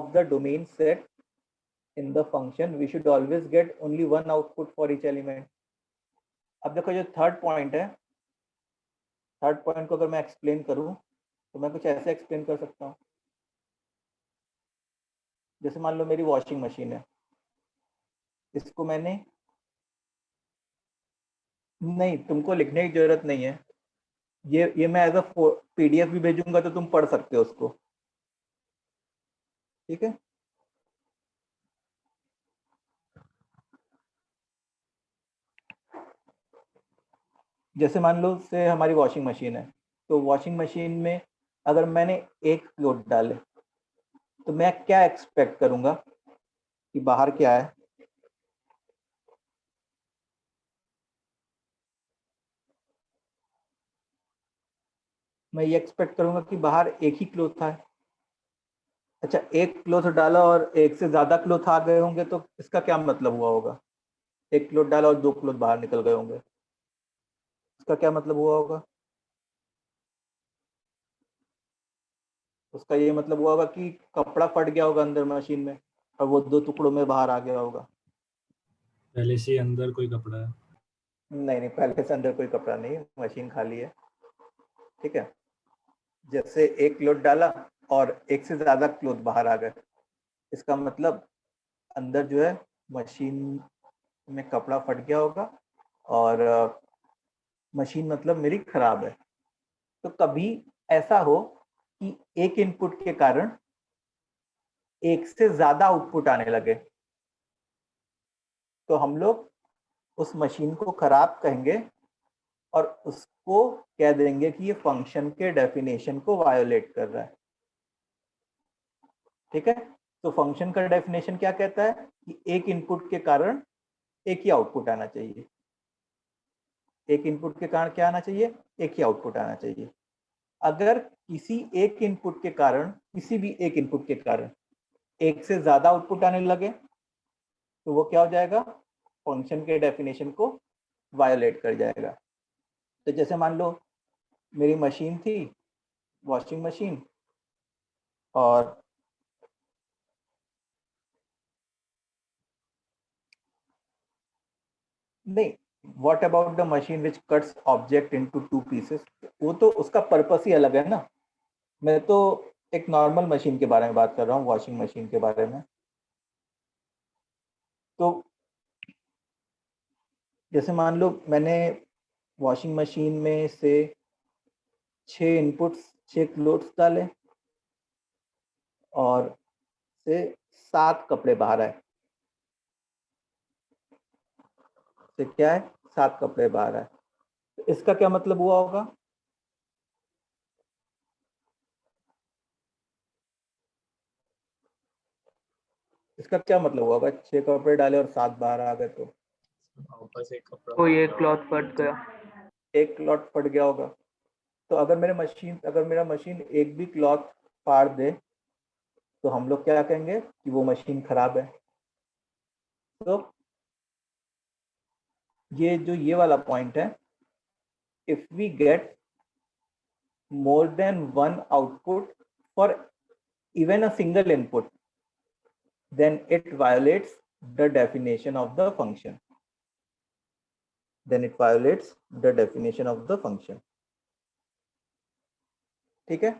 of the domain set in the function, we should always get only one output for each element. अब देखो जो third point है, third point को अगर मैं एक्सप्लेन करूं तो मैं कुछ ऐसे एक्सप्लेन कर सकता हूं, जैसे मान लो मेरी वॉशिंग मशीन है, इसको मैंने, नहीं तुमको लिखने की जरूरत नहीं है, ये मैं एज अ पीडीएफ भी भेजूंगा तो तुम पढ़ सकते हो उसको, ठीक है। जैसे मान लो से हमारी वॉशिंग मशीन है, तो वॉशिंग मशीन में अगर मैंने एक क्लोथ डाले तो मैं क्या एक्सपेक्ट करूंगा कि बाहर क्या है, मैं ये एक्सपेक्ट करूंगा कि बाहर एक ही क्लोथ था। अच्छा, एक क्लोथ डाला और एक से ज्यादा क्लोथ आ गए होंगे तो इसका क्या मतलब हुआ होगा, एक क्लोथ डाला और दो क्लोथ बाहर निकल गए होंगे, इसका क्या मतलब हुआ होगा, उसका ये मतलब हुआ होगा कि कपड़ा फट गया होगा अंदर मशीन में और वो दो टुकड़ों में बाहर आ गया होगा। पहले से अंदर कोई कपड़ा है? नहीं, पहले से अंदर कोई कपड़ा नहीं है, मशीन खाली है, ठीक है। जैसे एक क्लोथ डाला और एक से ज्यादा क्लोथ बाहर आ गए, इसका मतलब अंदर जो है मशीन में कपड़ा फट गया होगा और मशीन मतलब मेरी खराब है। तो कभी ऐसा हो कि एक इनपुट के कारण एक से ज्यादा आउटपुट आने लगे, तो हम लोग उस मशीन को खराब कहेंगे और उसको कह देंगे कि ये फंक्शन के डेफिनेशन को वायोलेट कर रहा है, ठीक है। तो फंक्शन का डेफिनेशन क्या कहता है कि एक इनपुट के कारण एक ही आउटपुट आना चाहिए, एक इनपुट के कारण क्या आना चाहिए, एक ही आउटपुट आना चाहिए। अगर किसी एक इनपुट के कारण, किसी भी एक इनपुट के कारण एक से ज्यादा आउटपुट आने लगे तो वो क्या हो जाएगा, फंक्शन के डेफिनेशन को वायोलेट कर जाएगा। तो जैसे मान लो मेरी मशीन थी, वॉशिंग मशीन, और नहीं, what about the machine which cuts object into two pieces, वो तो उसका पर्पस ही अलग है ना। मैं तो एक नॉर्मल मशीन के बारे में बात कर रहा हूँ, वॉशिंग मशीन के बारे में। तो जैसे मान लो मैंने वॉशिंग मशीन में से 6 इनपुट्स, 6 क्लोथ्स डाले और से 7 कपड़े बाहर आए, से क्या है, 7 कपड़े बाहर आए, तो इसका क्या मतलब हुआ होगा, इसका क्या मतलब हुआ होगा, 6 कपड़े डाले और 7 बाहर आ गए तो वापस एक कपड़ा, कोई एक क्लॉथ फट गया, एक क्लॉथ फट गया होगा। तो अगर मेरा मशीन एक भी क्लॉथ फाड़ दे तो हम लोग क्या कहेंगे कि वो मशीन खराब है। तो ये वाला पॉइंट है, if we get more than one output for even a single input, then it violates the definition of the function, then it violates the definition of the function, ठीक है।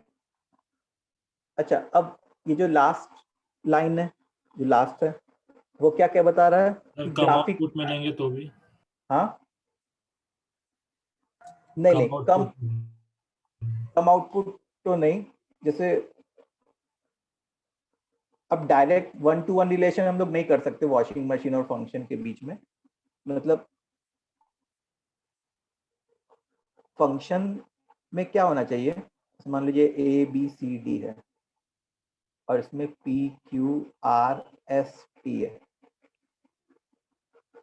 अच्छा, अब ये जो लास्ट लाइन है, जो last है, वो क्या क्या बता रहा है कि कम ग्राफिक, आउटपुट में लेंगे तो भी, हाँ नहीं, आउटपुट कम आउटपुट तो नहीं। जैसे अब डायरेक्ट 1-to-1 रिलेशन हम लोग नहीं कर सकते वॉशिंग मशीन और फंक्शन के बीच में, मतलब फंक्शन में क्या होना चाहिए, मान लीजिए ए बी सी डी है और इसमें P Q R S T है,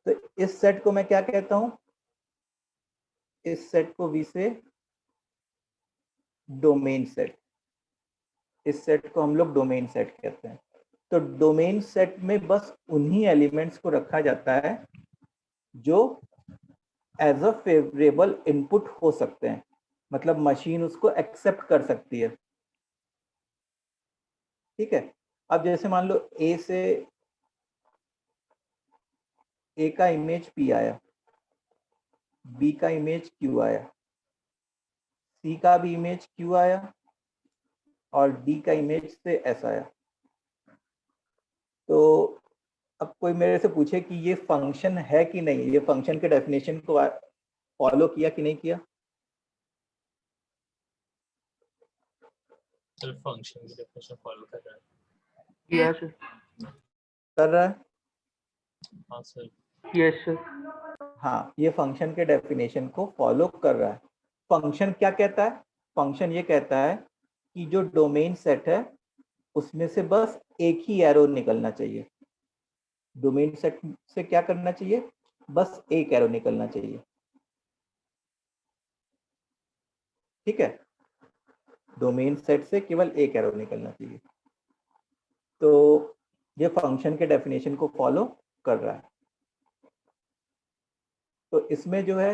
तो इस सेट को मैं क्या कहता हूं, इस सेट को वी से डोमेन सेट, इस सेट को हम लोग डोमेन सेट कहते हैं। तो डोमेन सेट में बस उन्हीं एलिमेंट्स को रखा जाता है जो एज अ फेवरेबल इनपुट हो सकते हैं, मतलब मशीन उसको एक्सेप्ट कर सकती है, ठीक है। अब जैसे मान लो ए से ए का इमेज पी आया, बी का इमेज क्यू आया, सी का भी इमेज क्यू आया और डी का इमेज से एस आया। तो अब कोई मेरे से पूछे कि ये फंक्शन है कि नहीं, ये फंक्शन के डेफिनेशन को फॉलो किया कि नहीं किया? सर फंक्शन की डेफिनेशन फॉलो कर रहा है। यस कर रहा है? हाँ सर। Yes sir. हाँ, ये फंक्शन के डेफिनेशन को फॉलो कर रहा है। फंक्शन क्या कहता है? फंक्शन ये कहता है कि जो डोमेन सेट है उसमें से बस एक ही एरो निकलना चाहिए। डोमेन सेट से क्या करना चाहिए? बस एक एरो निकलना चाहिए। ठीक है, डोमेन सेट से केवल एक एरो निकलना चाहिए। तो ये फंक्शन के डेफिनेशन को फॉलो कर रहा है। तो इसमें जो है,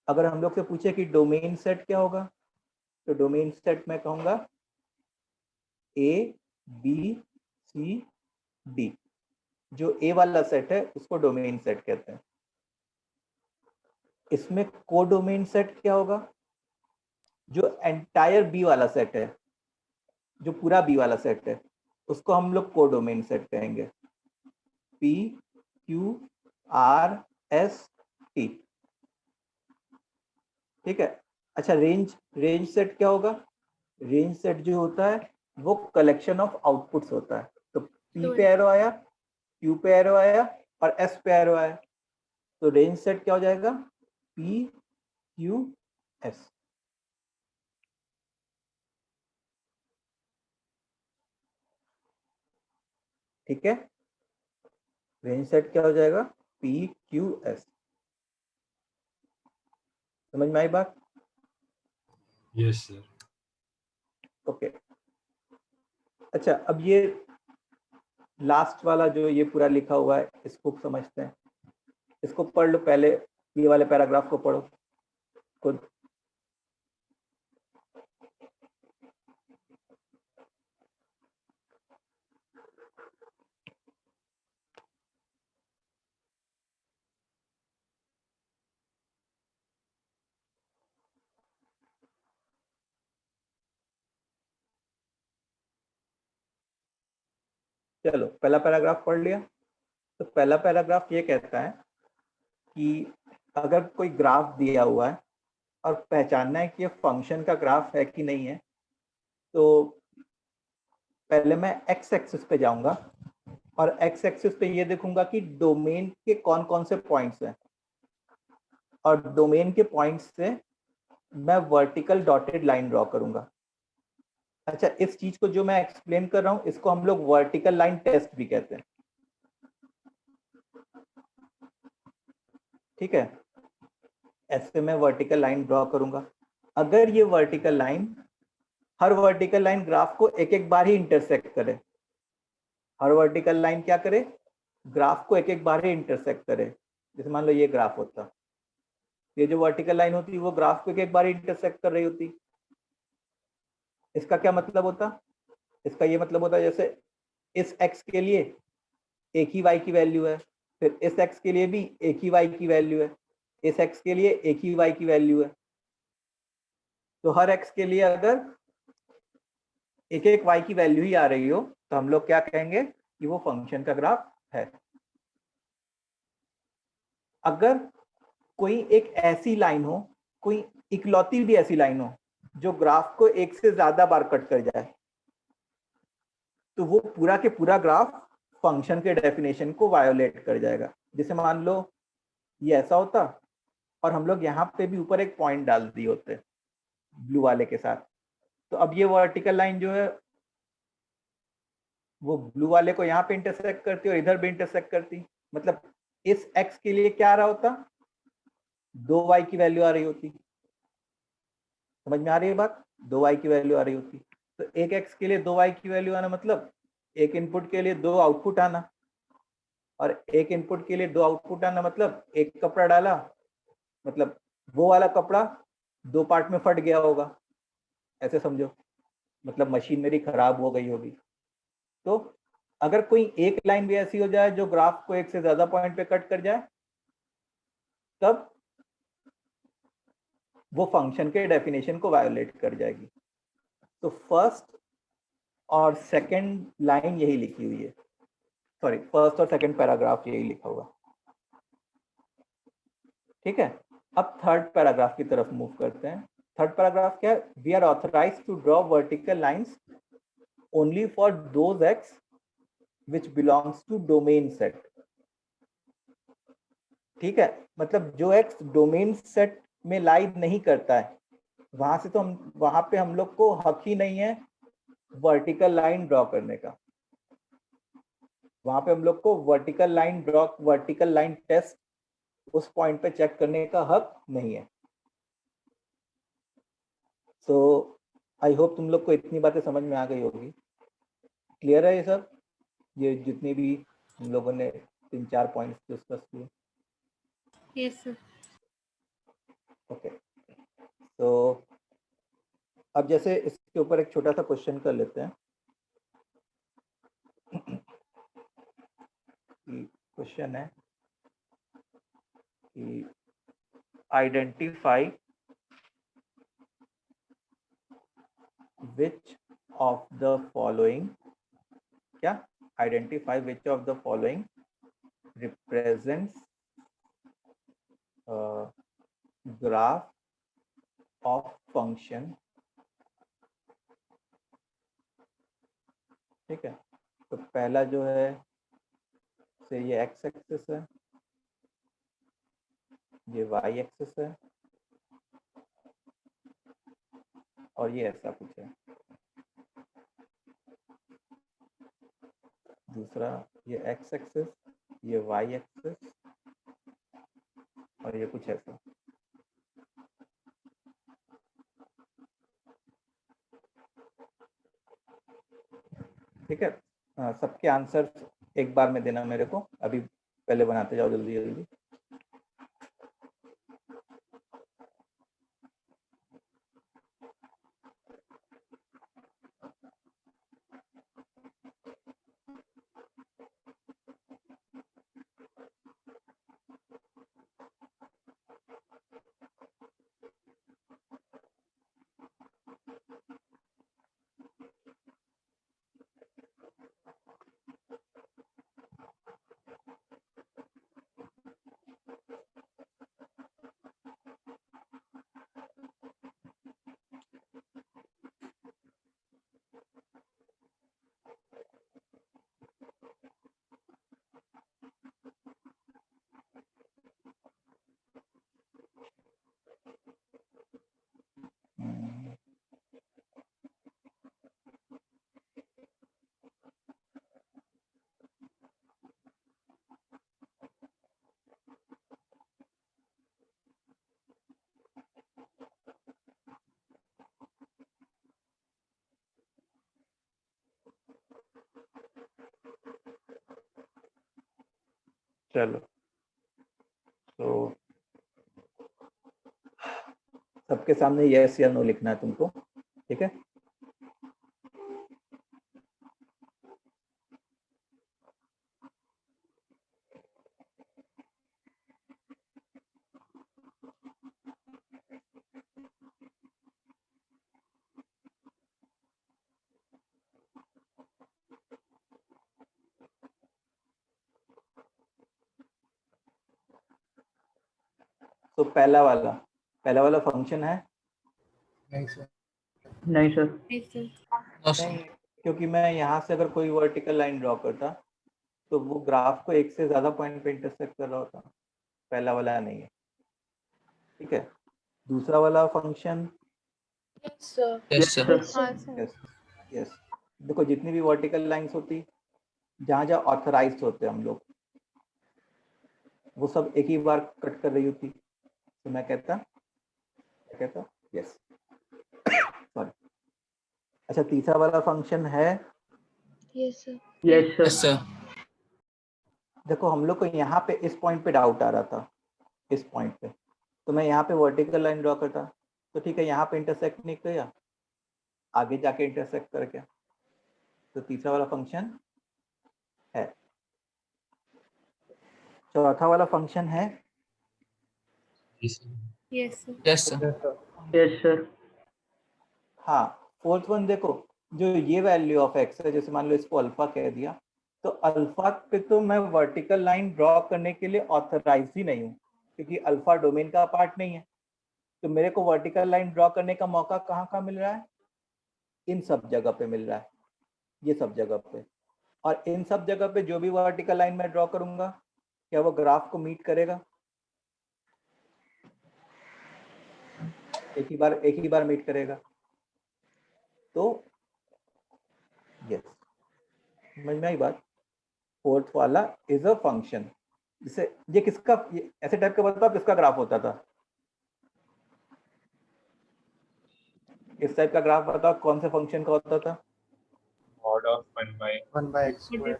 अगर हम लोग से पूछे कि डोमेन सेट क्या होगा, तो डोमेन सेट मैं कहूंगा ए बी सी डी। जो ए वाला सेट है उसको डोमेन सेट कहते हैं। इसमें कोडोमेन सेट क्या होगा? जो एंटायर बी वाला सेट है, जो पूरा बी वाला सेट है, उसको हम लोग कोडोमेन सेट कहेंगे। P Q R S T. ठीक है। अच्छा, रेंज सेट क्या होगा? रेंज सेट जो होता है वो कलेक्शन ऑफ आउटपुट्स होता है। तो पी पे एरो आया, क्यू पे एरो आया और एस पे एरो आया, तो रेंज सेट क्या हो जाएगा? P Q S. ठीक है, रेंज सेट क्या हो जाएगा? P Q S. समझ में आई बात? Yes sir. ओके। अच्छा, अब ये लास्ट वाला जो ये पूरा लिखा हुआ है इसको समझते हैं। इसको पढ़ लो पहले, ये वाले पैराग्राफ को पढ़ो खुद। चलो, पहला पैराग्राफ पढ़ लिया। तो पहला पैराग्राफ ये कहता है कि अगर कोई ग्राफ दिया हुआ है और पहचानना है कि ये फंक्शन का ग्राफ है कि नहीं है, तो पहले मैं एक्स एक्सिस पे जाऊंगा और एक्स एक्सिस पे ये देखूंगा कि डोमेन के कौन कौन से पॉइंट्स हैं, और डोमेन के पॉइंट्स से मैं वर्टिकल डॉटेड लाइन ड्रॉ करूंगा। अच्छा, इस चीज को जो मैं एक्सप्लेन कर रहा हूं इसको हम लोग वर्टिकल लाइन टेस्ट भी कहते हैं। ठीक है, ऐसे मैं वर्टिकल लाइन ड्रॉ करूंगा। अगर ये वर्टिकल लाइन, हर वर्टिकल लाइन ग्राफ को एक एक बार ही इंटरसेक्ट करे, हर वर्टिकल लाइन क्या करे? ग्राफ को एक एक बार ही इंटरसेक्ट करे। जैसे मान लो ये ग्राफ होता, ये जो वर्टिकल लाइन होती वो ग्राफ को एक एक बार ही इंटरसेक्ट कर रही होती। इसका क्या मतलब होता? इसका ये मतलब होता है जैसे इस x के लिए एक ही y की वैल्यू है, फिर इस x के लिए भी एक ही y की वैल्यू है, इस x के लिए एक ही y की वैल्यू है। तो हर x के लिए अगर एक एक y की वैल्यू ही आ रही हो तो हम लोग क्या कहेंगे कि वो फंक्शन का ग्राफ है। अगर कोई एक ऐसी लाइन हो, कोई इकलौती भी ऐसी लाइन हो जो ग्राफ को एक से ज्यादा बार कट कर जाए, तो वो पूरा के पूरा ग्राफ फंक्शन के डेफिनेशन को वायोलेट कर जाएगा। जैसे मान लो ये ऐसा होता और हम लोग यहाँ पे भी ऊपर एक पॉइंट डाल दिए होते ब्लू वाले के साथ, तो अब ये वर्टिकल लाइन जो है वो ब्लू वाले को यहाँ पे इंटरसेक्ट करती और इधर भी इंटरसेक्ट करती। मतलब इस x के लिए क्या आ रहा होता? 2y की वैल्यू आ रही होती। समझ में आ रही है बात? 2y की वैल्यू आ रही होती। तो एक x के लिए 2y की वैल्यू आना मतलब एक इनपुट के लिए 2 आउटपुट आना, और एक इनपुट के लिए 2 आउटपुट आना मतलब एक कपड़ा डाला, मतलब वो वाला कपड़ा 2 पार्ट में फट गया होगा, ऐसे समझो। मतलब मशीन मेरी खराब हो गई होगी। तो अगर कोई एक लाइन भी ऐसी हो जाए जो ग्राफ को एक से ज्यादा पॉइंट पे कट कर जाए, तब वो फंक्शन के डेफिनेशन को वायोलेट कर जाएगी। तो फर्स्ट और सेकंड लाइन यही लिखी हुई है, सॉरी फर्स्ट और सेकंड पैराग्राफ यही लिखा हुआ। ठीक है, अब थर्ड पैराग्राफ की तरफ मूव करते हैं। थर्ड पैराग्राफ क्या है? We are authorised to draw vertical lines only for those x which belongs to domain set. ठीक है, मतलब जो एक्स डोमेन सेट में लाई नहीं करता है, वहां से तो हम वहां पे हम लोग को हक ही नहीं है वर्टिकल लाइन ड्रॉ करने का। वहां पे हम लोग को vertical line draw, vertical line test उस पॉइंट पे चेक करने का हक नहीं है। सो आई होप तुम लोग को इतनी बातें समझ में आ गई होगी। क्लियर है ये सब, ये जितनी भी हम लोगों ने 3-4 पॉइंट्स डिस्कस किए? Yes sir. ओके, तो अब जैसे इसके ऊपर एक छोटा सा क्वेश्चन कर लेते हैं। क्वेश्चन है कि identify which of the following, क्या? Identify which of the following represents graph of function। ठीक है, तो पहला जो है से ये x एक्सिस है, ये y एक्सिस है, और ये ऐसा कुछ है। दूसरा ये x एक्सिस, ये y एक्सिस, और ये कुछ ऐसा। ठीक है, सबके आंसर एक बार में देना मेरे को, अभी पहले बनाते जाओ जल्दी जल्दी। चलो, तो सबके सामने यस या नो लिखना है तुमको। ठीक है, तो पहला वाला फंक्शन है नहीं सर। नहीं सर। नहीं, क्योंकि मैं यहाँ से अगर कोई वर्टिकल लाइन ड्रॉ करता तो वो ग्राफ को एक से ज्यादा पॉइंट पे इंटरसेक्ट कर रहा होता। पहला वाला नहीं है। ठीक है, दूसरा वाला function yes sir. Yes yes. देखो जितनी भी वर्टिकल लाइंस होती, जहाँ जहाँ ऑथराइज्ड होते हम लोग, वो सब एक ही बार कट कर रही होती, तो मैं कहता यस। सॉरी। अच्छा, तीसरा वाला फंक्शन है यस सर। Yes sir. देखो हम लोग को यहाँ पे इस पॉइंट पे डाउट आ रहा था, इस पॉइंट पे, तो मैं यहाँ पे वर्टिकल लाइन ड्रॉ करता तो ठीक है, यहाँ पे इंटरसेक्ट नहीं किया, आगे जाके इंटरसेक्ट कर गया। तो तीसरा वाला फंक्शन है। चौथा वाला फंक्शन है Yes, sir. Yes, sir. Yes, sir. हाँ। फोर्थ वन देखो, जो ये वैल्यू ऑफ एक्स है, जैसे मान लो इसको अल्फा कह दिया, तो अल्फा पे तो मैं वर्टिकल लाइन ड्रॉ करने के लिए ऑथराइज ही नहीं हूँ, क्योंकि अल्फा डोमेन का पार्ट नहीं है। तो मेरे को वर्टिकल लाइन ड्रॉ करने का मौका कहाँ कहाँ मिल रहा है? इन सब जगह पे मिल रहा है, ये सब जगह पे। और इन सब जगह पे जो भी वर्टिकल लाइन मैं ड्रॉ करूंगा, क्या वो ग्राफ को मीट करेगा? एक ही बार मीट करेगा। तो यस, समझ में आई बात? फोर्थ वाला इज अ फंक्शन। जिसे ये किसका, ये ऐसे टाइप का बताओ किसका ग्राफ होता था? इस टाइप का ग्राफ बताओ कौन से फंक्शन का होता था? Mod of 1 by x square,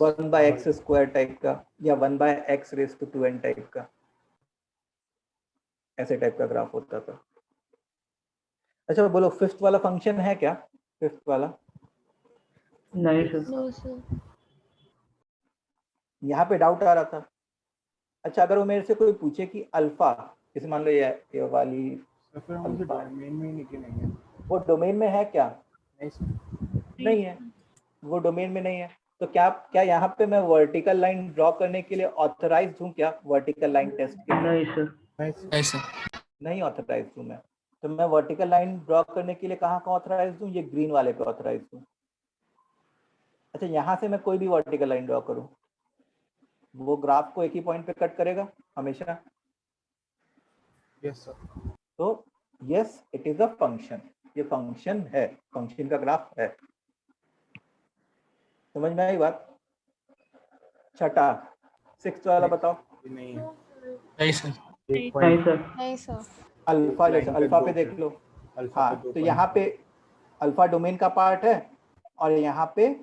1 by x square type का, या 1 by x raise to 2n type का, ऐसे टाइप का ग्राफ होता था। अच्छा बोलो, फिफ्थ वाला फंक्शन है क्या? फिफ्थ वाला नहीं सर। No, sir. यहाँ पे डाउट आ रहा था। अच्छा, अगर वो मेरे से कोई पूछे कि अल्फा, जैसे मान लो ये वाली अल्फा, डोमेन में नहीं है। वो डोमेन में है क्या? नहीं सर। नहीं है, वो डोमेन में नहीं है। तो क्या यहाँ पे मैं वर्टिकल लाइन ड्रॉ करने के लिए ऑथराइज हूँ क्या? वर्टिकल लाइन टेस्ट के लिए नहीं सर। Yes, sir. नहीं ऑथराइज हूँ मैं। तो मैं वर्टिकल लाइन ड्रॉ करने के लिए कहाँ ऑथराइज हूँ? ये ग्रीन वाले पे ऑथराइज हूँ। अच्छा, यहाँ से मैं कोई भी वर्टिकल लाइन ड्रॉ करूँ, वो ग्राफ को एक ही पॉइंट पे कट करेगा हमेशा? Yes sir. तो yes, it is a function. ये फंक्शन है, फंक्शन का ग्राफ है। समझ में आई बात? छठा, सिक्स्थ वाला बताओ। नहीं है। Yes, sir. एक नहीं पॉइंट सर। नहीं, sir. अल्फा, जैसे लाइन पे अल्फा दो पे देख पे- लो। अल्फा हाँ, पे दो तो पॉइंट यहाँ पे अल्फा डोमेन का पार्ट है, और यहाँ पे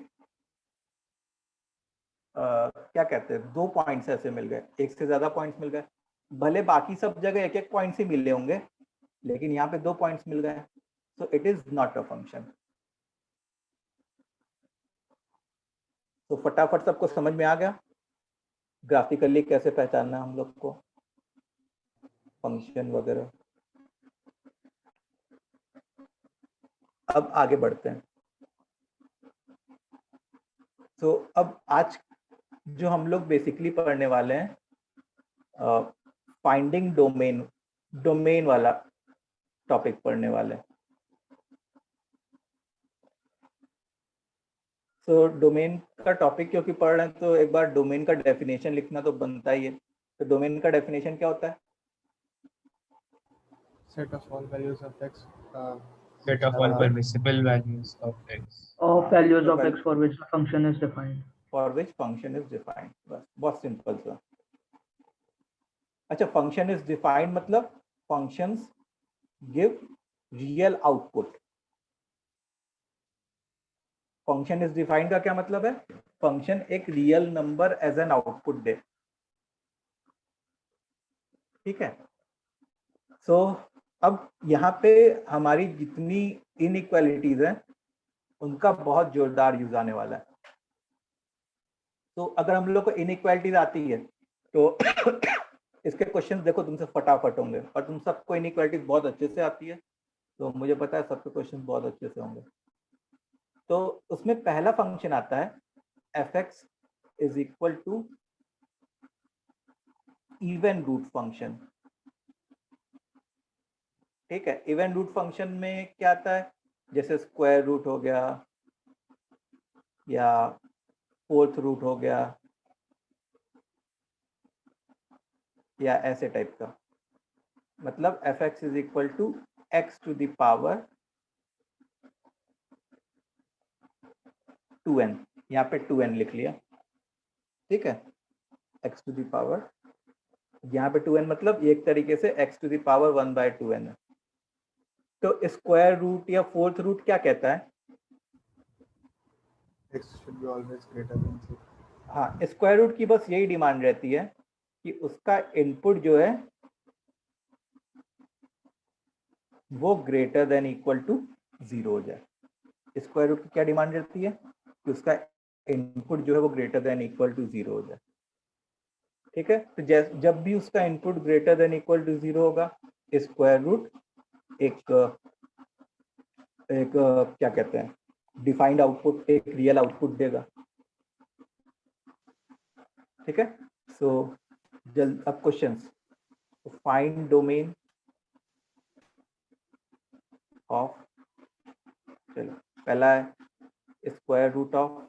क्या कहते हैं, 2 पॉइंट्स ऐसे मिल गए, एक से ज्यादा पॉइंट्स मिल गए। भले बाकी सब जगह एक एक पॉइंट्स ही मिले होंगे, लेकिन यहाँ पे 2 पॉइंट्स मिल गए, so it is not a function. तो फटाफट सबको समझ में आ गया ग्राफिकली कैसे पहचानना है हम लोग को फंक्शन वगैरह। अब आगे बढ़ते हैं। तो अब आज जो हम लोग बेसिकली पढ़ने वाले हैं, फाइंडिंग डोमेन, डोमेन वाला टॉपिक पढ़ने वाले हैं। तो डोमेन का टॉपिक क्योंकि पढ़ रहे हैं, तो एक बार डोमेन का डेफिनेशन लिखना तो बनता ही है। तो डोमेन का डेफिनेशन क्या होता है? set of all values of x. Set of all permissible values of x. Of values of x for which the function is defined. For which function is defined. बस, बहुत सिंपल सा। अच्छा, function is defined मतलब functions give real output. Function is defined का क्या मतलब है? Function एक real number as an output दे। ठीक है। सो अब यहाँ पे हमारी जितनी इनइक्वालिटीज हैं, उनका बहुत जोरदार यूज आने वाला है। तो अगर हम लोग को इनइक्वालिटीज आती है, तो इसके क्वेश्चन देखो तुमसे फटाफट होंगे, और तुम सबको इनइक्वालिटीज बहुत अच्छे से आती है, तो मुझे पता है सबके क्वेश्चन बहुत अच्छे से होंगे। तो उसमें पहला फंक्शन आता है f(x) is equal to even root function. ठीक है, इवन रूट फंक्शन में क्या आता है? जैसे स्क्वायर रूट हो गया, या फोर्थ रूट हो गया, या ऐसे टाइप का। मतलब f(x) is equal to x to the power 2n। यहाँ पे 2n लिख लिया। ठीक है, x टू द पावर, यहाँ पे 2n मतलब एक तरीके से x to the power 1/2n है। तो स्क्वायर रूट या फोर्थ रूट क्या कहता है? x should be always greater than 0. हाँ, स्क्वायर रूट की बस यही डिमांड रहती है कि उसका इनपुट जो है वो ग्रेटर देन इक्वल टू 0 हो जाए। स्क्वायर रूट की क्या डिमांड रहती है कि उसका इनपुट जो है वो ग्रेटर देन इक्वल टू 0 हो जाए। ठीक है, तो जब भी उसका input greater than equal to 0 होगा, स्क्वायर रूट एक क्या कहते हैं डिफाइंड आउटपुट, एक रियल आउटपुट देगा। ठीक है, सो जल्द अब क्वेश्चंस। फाइंड डोमेन ऑफ, चलो पहला है square root of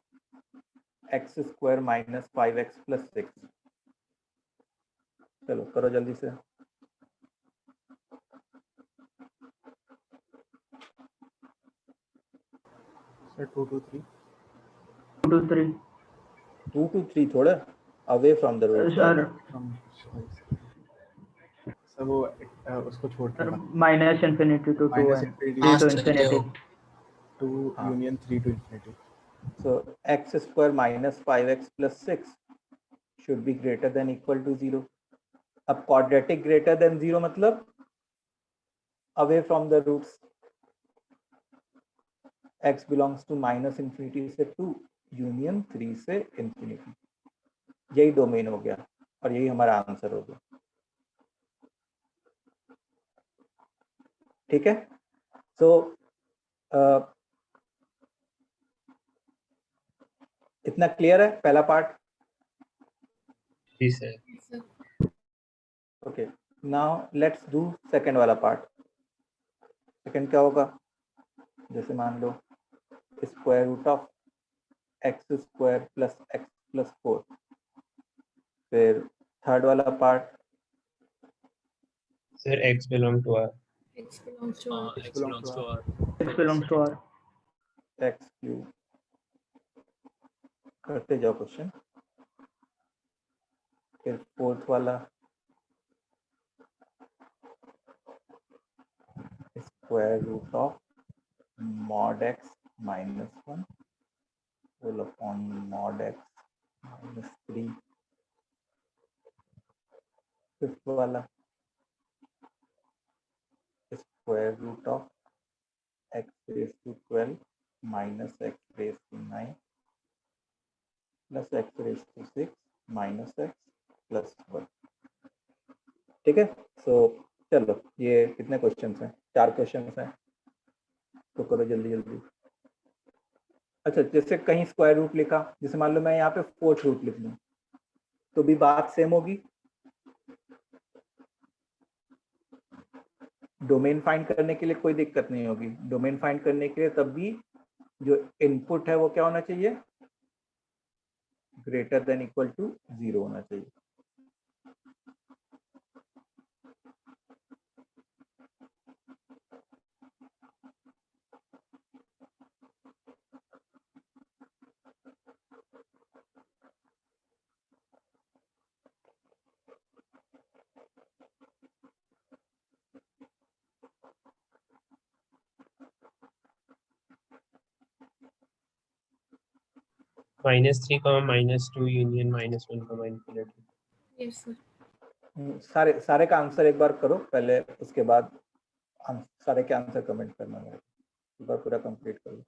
x square minus 5x plus 6। चलो करो जल्दी से। Sir, 2 to 3. 2 to 3. 2 to 3 थोड़ा away from the root. Sir sir वो उसको छोड़कर sir minus infinity to 2 minus and infinity 3 हाँ टू सर ये इन्फिनिटी। हो टू हाँ। Union 3 to infinity. So x square minus 5x plus 6 should be greater than equal to 0। अब quadratic greater than 0 मतलब away from the roots. x belongs to minus infinity से 2 union 3 से infinity, यही domain हो गया और यही हमारा आंसर हो गया। ठीक है, सो इतना क्लियर है पहला पार्ट। जी sir. Yes, sir. Okay, now let's do second वाला पार्ट। सेकंड क्या होगा, जैसे मान लो square root of x square plus x plus 4। फिर थर्ड वाला part sir x belong to R. X belongs to R. X belongs to R। x belongs to R. X cube. करते जाओ question. फिर फोर्थ वाला square root of mod X minus 1 whole upon mod X minus 3। Fifth वाला square root of X raise to 12 minus X raise to 9 plus X raise to 6 minus X plus 1। ठीक है, सो चलो ये कितने questions हैं, 4 questions हैं, तो करो जल्दी जल्दी। अच्छा, जैसे कहीं स्क्वायर रूट लिखा, जैसे मान लो मैं यहाँ पे फोर्थ रूट लिख लूँ तो भी बात सेम होगी। डोमेन फाइंड करने के लिए कोई दिक्कत नहीं होगी। डोमेन फाइंड करने के लिए तब भी जो इनपुट है वो क्या होना चाहिए, ग्रेटर देन इक्वल टू 0 होना चाहिए। -3, -2 union -1, infinity. Yes, sir. सारे का आंसर एक बार करो पहले, उसके बाद सारे के आंसर कमेंट करना है, एक बार पूरा कंप्लीट करो।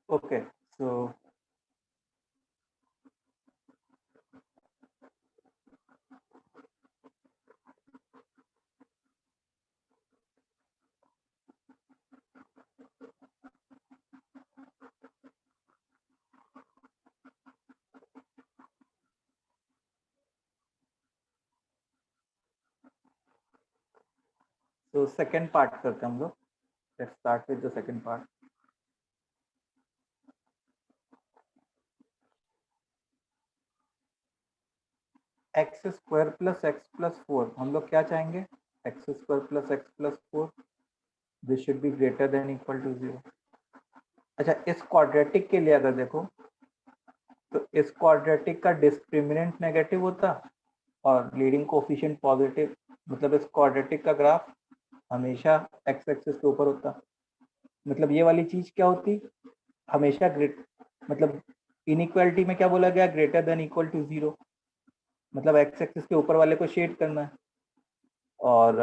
Okay, so second part करते हैं हम लोग. Let's start with the second part. X square plus x plus 4 हम लोग क्या चाहेंगे? X square plus x plus 4 this should be greater than equal to 0. अच्छा, इस क्वाड्रेटिक के लिए अगर देखो तो इस क्वाड्रेटिक का डिस्क्रिमिनेंट नेगेटिव होता और लीडिंग कोफिशिएंट पॉजिटिव, मतलब इस क्वाड्रेटिक का ग्राफ हमेशा एक्स एक्सिस के ऊपर होता. मतलब ये वाली चीज क्या होती? हमेशा मतलब इनइक्वालिटी में क्या बोला गया? Greater than equal to 0. मतलब एक्स एक्सिस के ऊपर वाले को शेड करना है और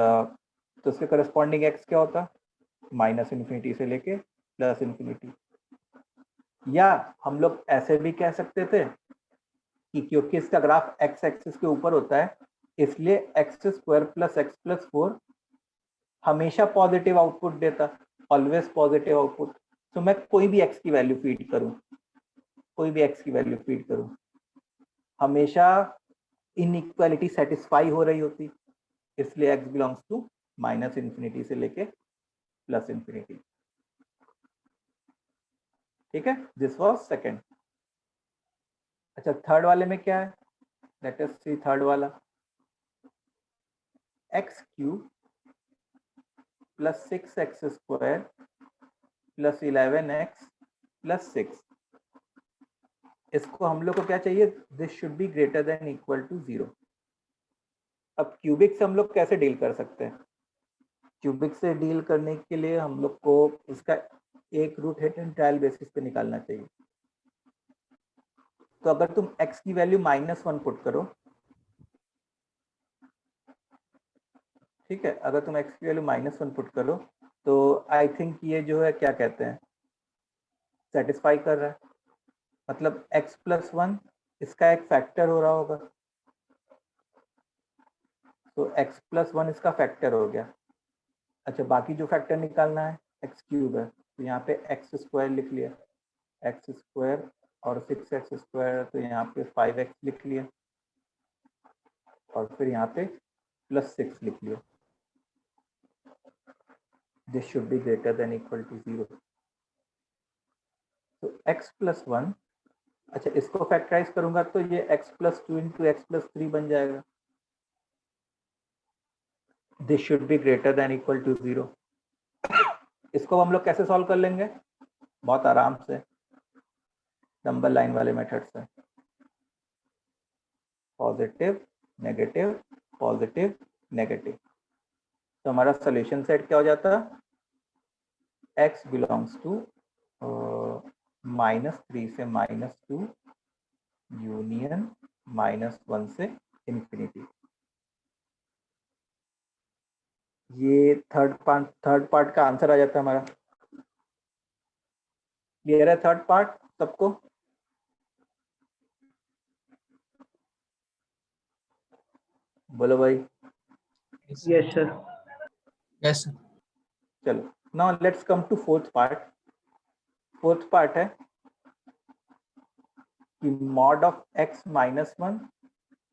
तो उसके करस्पॉन्डिंग एक्स क्या होता? माइनस इन्फिनिटी से लेके प्लस इन्फिनिटी. या हम लोग ऐसे भी कह सकते थे कि क्योंकि इसका ग्राफ एक्स एक्सिस के ऊपर होता है इसलिए x square plus x plus 4 हमेशा पॉजिटिव आउटपुट देता, ऑलवेज पॉजिटिव आउटपुट. तो मैं कोई भी एक्स की वैल्यू फीड करूं, हमेशा इनइक्वालिटी सेटिस्फाई हो रही होती, इसलिए x belongs to minus infinity से लेके प्लस इन्फिनिटी. ठीक है, दिस वाज सेकंड. अच्छा, थर्ड वाले में क्या है? लेट अस सी थर्ड वाला. X cube plus 6x square plus 11x plus 6. इसको हम लोग को क्या चाहिए? This should be greater than equal to 0. अब क्यूबिक से हम लोग कैसे डील कर सकते हैं? क्यूबिक से डील करने के लिए हम लोग को इसका एक root hit and trial basis पे निकालना चाहिए. तो अगर तुम x की वैल्यू -1 पुट करो, ठीक है, अगर तुम x की वैल्यू -1 पुट करो तो आई थिंक ये जो है क्या कहते हैं, सेटिस्फाई कर रहा है. मतलब x प्लस 1 इसका एक फैक्टर हो रहा होगा, तो x प्लस 1 इसका फैक्टर हो गया. अच्छा, बाकी जो फैक्टर निकालना है एक्स क्यूब है, तो यहाँ पे एक्स स्क्वायर लिख लिया, एक्स स्क्वायर और 6x स्क्वायर, तो यहाँ पे 5x लिख लिया और फिर यहाँ पे प्लस 6 लिख लिया. This should be greater than equal to 0. तो x प्लस 1, अच्छा इसको फैक्टराइज करूंगा तो ये x plus 2 into x plus 3 बन जाएगा. This should be greater than equal to 0. इसको हम लोग कैसे सॉल्व कर लेंगे? बहुत आराम से, नंबर लाइन वाले मेथड से. Positive negative positive negative. तो हमारा सॉल्यूशन सेट क्या हो जाता? x बिलोंग्स टू -3 से -2 यूनियन -1 से इंफिनिटी. ये थर्ड पार्ट का आंसर आ जाता है हमारा. क्लियर है थर्ड पार्ट सबको? बोलो भाई. Yes, sir. Yes, sir. चलो, now let's come to fourth part. Fourth part है कि mod of x -1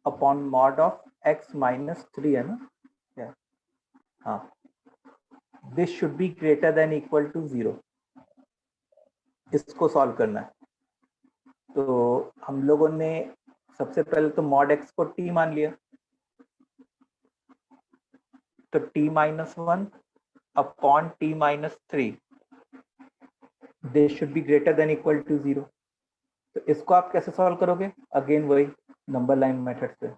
upon mod of x -3 है ना? क्या? हाँ, this should be greater than equal to 0. इसको सॉल्व करना है. तो हम लोगों ने सबसे पहले तो मॉड x को t मान लिया, तो t -1 upon t -3 this should be greater than equal to 0. तो इसको आप कैसे सॉल्व करोगे? अगेन वही नंबर लाइन मेथड से,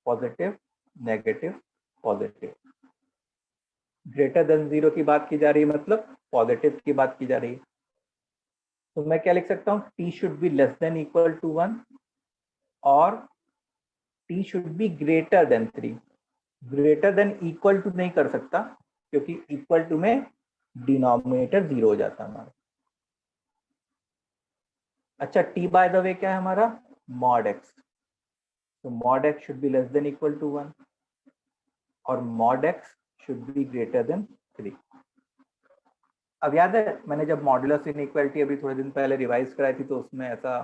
positive negative positive. Greater than 0 की बात की जा रही है, मतलब पॉजिटिव की बात की जा रही है. तो मैं क्या लिख सकता हूँ? t should be less than equal to 1 और t should be greater than 3. Greater than equal to नहीं कर सकता क्योंकि इक्वल टू में डिनोमिनेटर 0 हो जाता है हमारा. अच्छा, t बाय द वे क्या है हमारा, मॉड x, तो mod x should be less than equal to 1 और mod x should be greater than 3। अब याद है मैंने जब मॉडुलस इनइक्वालिटी अभी थोड़े दिन पहले रिवाइज कराई थी तो उसमें ऐसा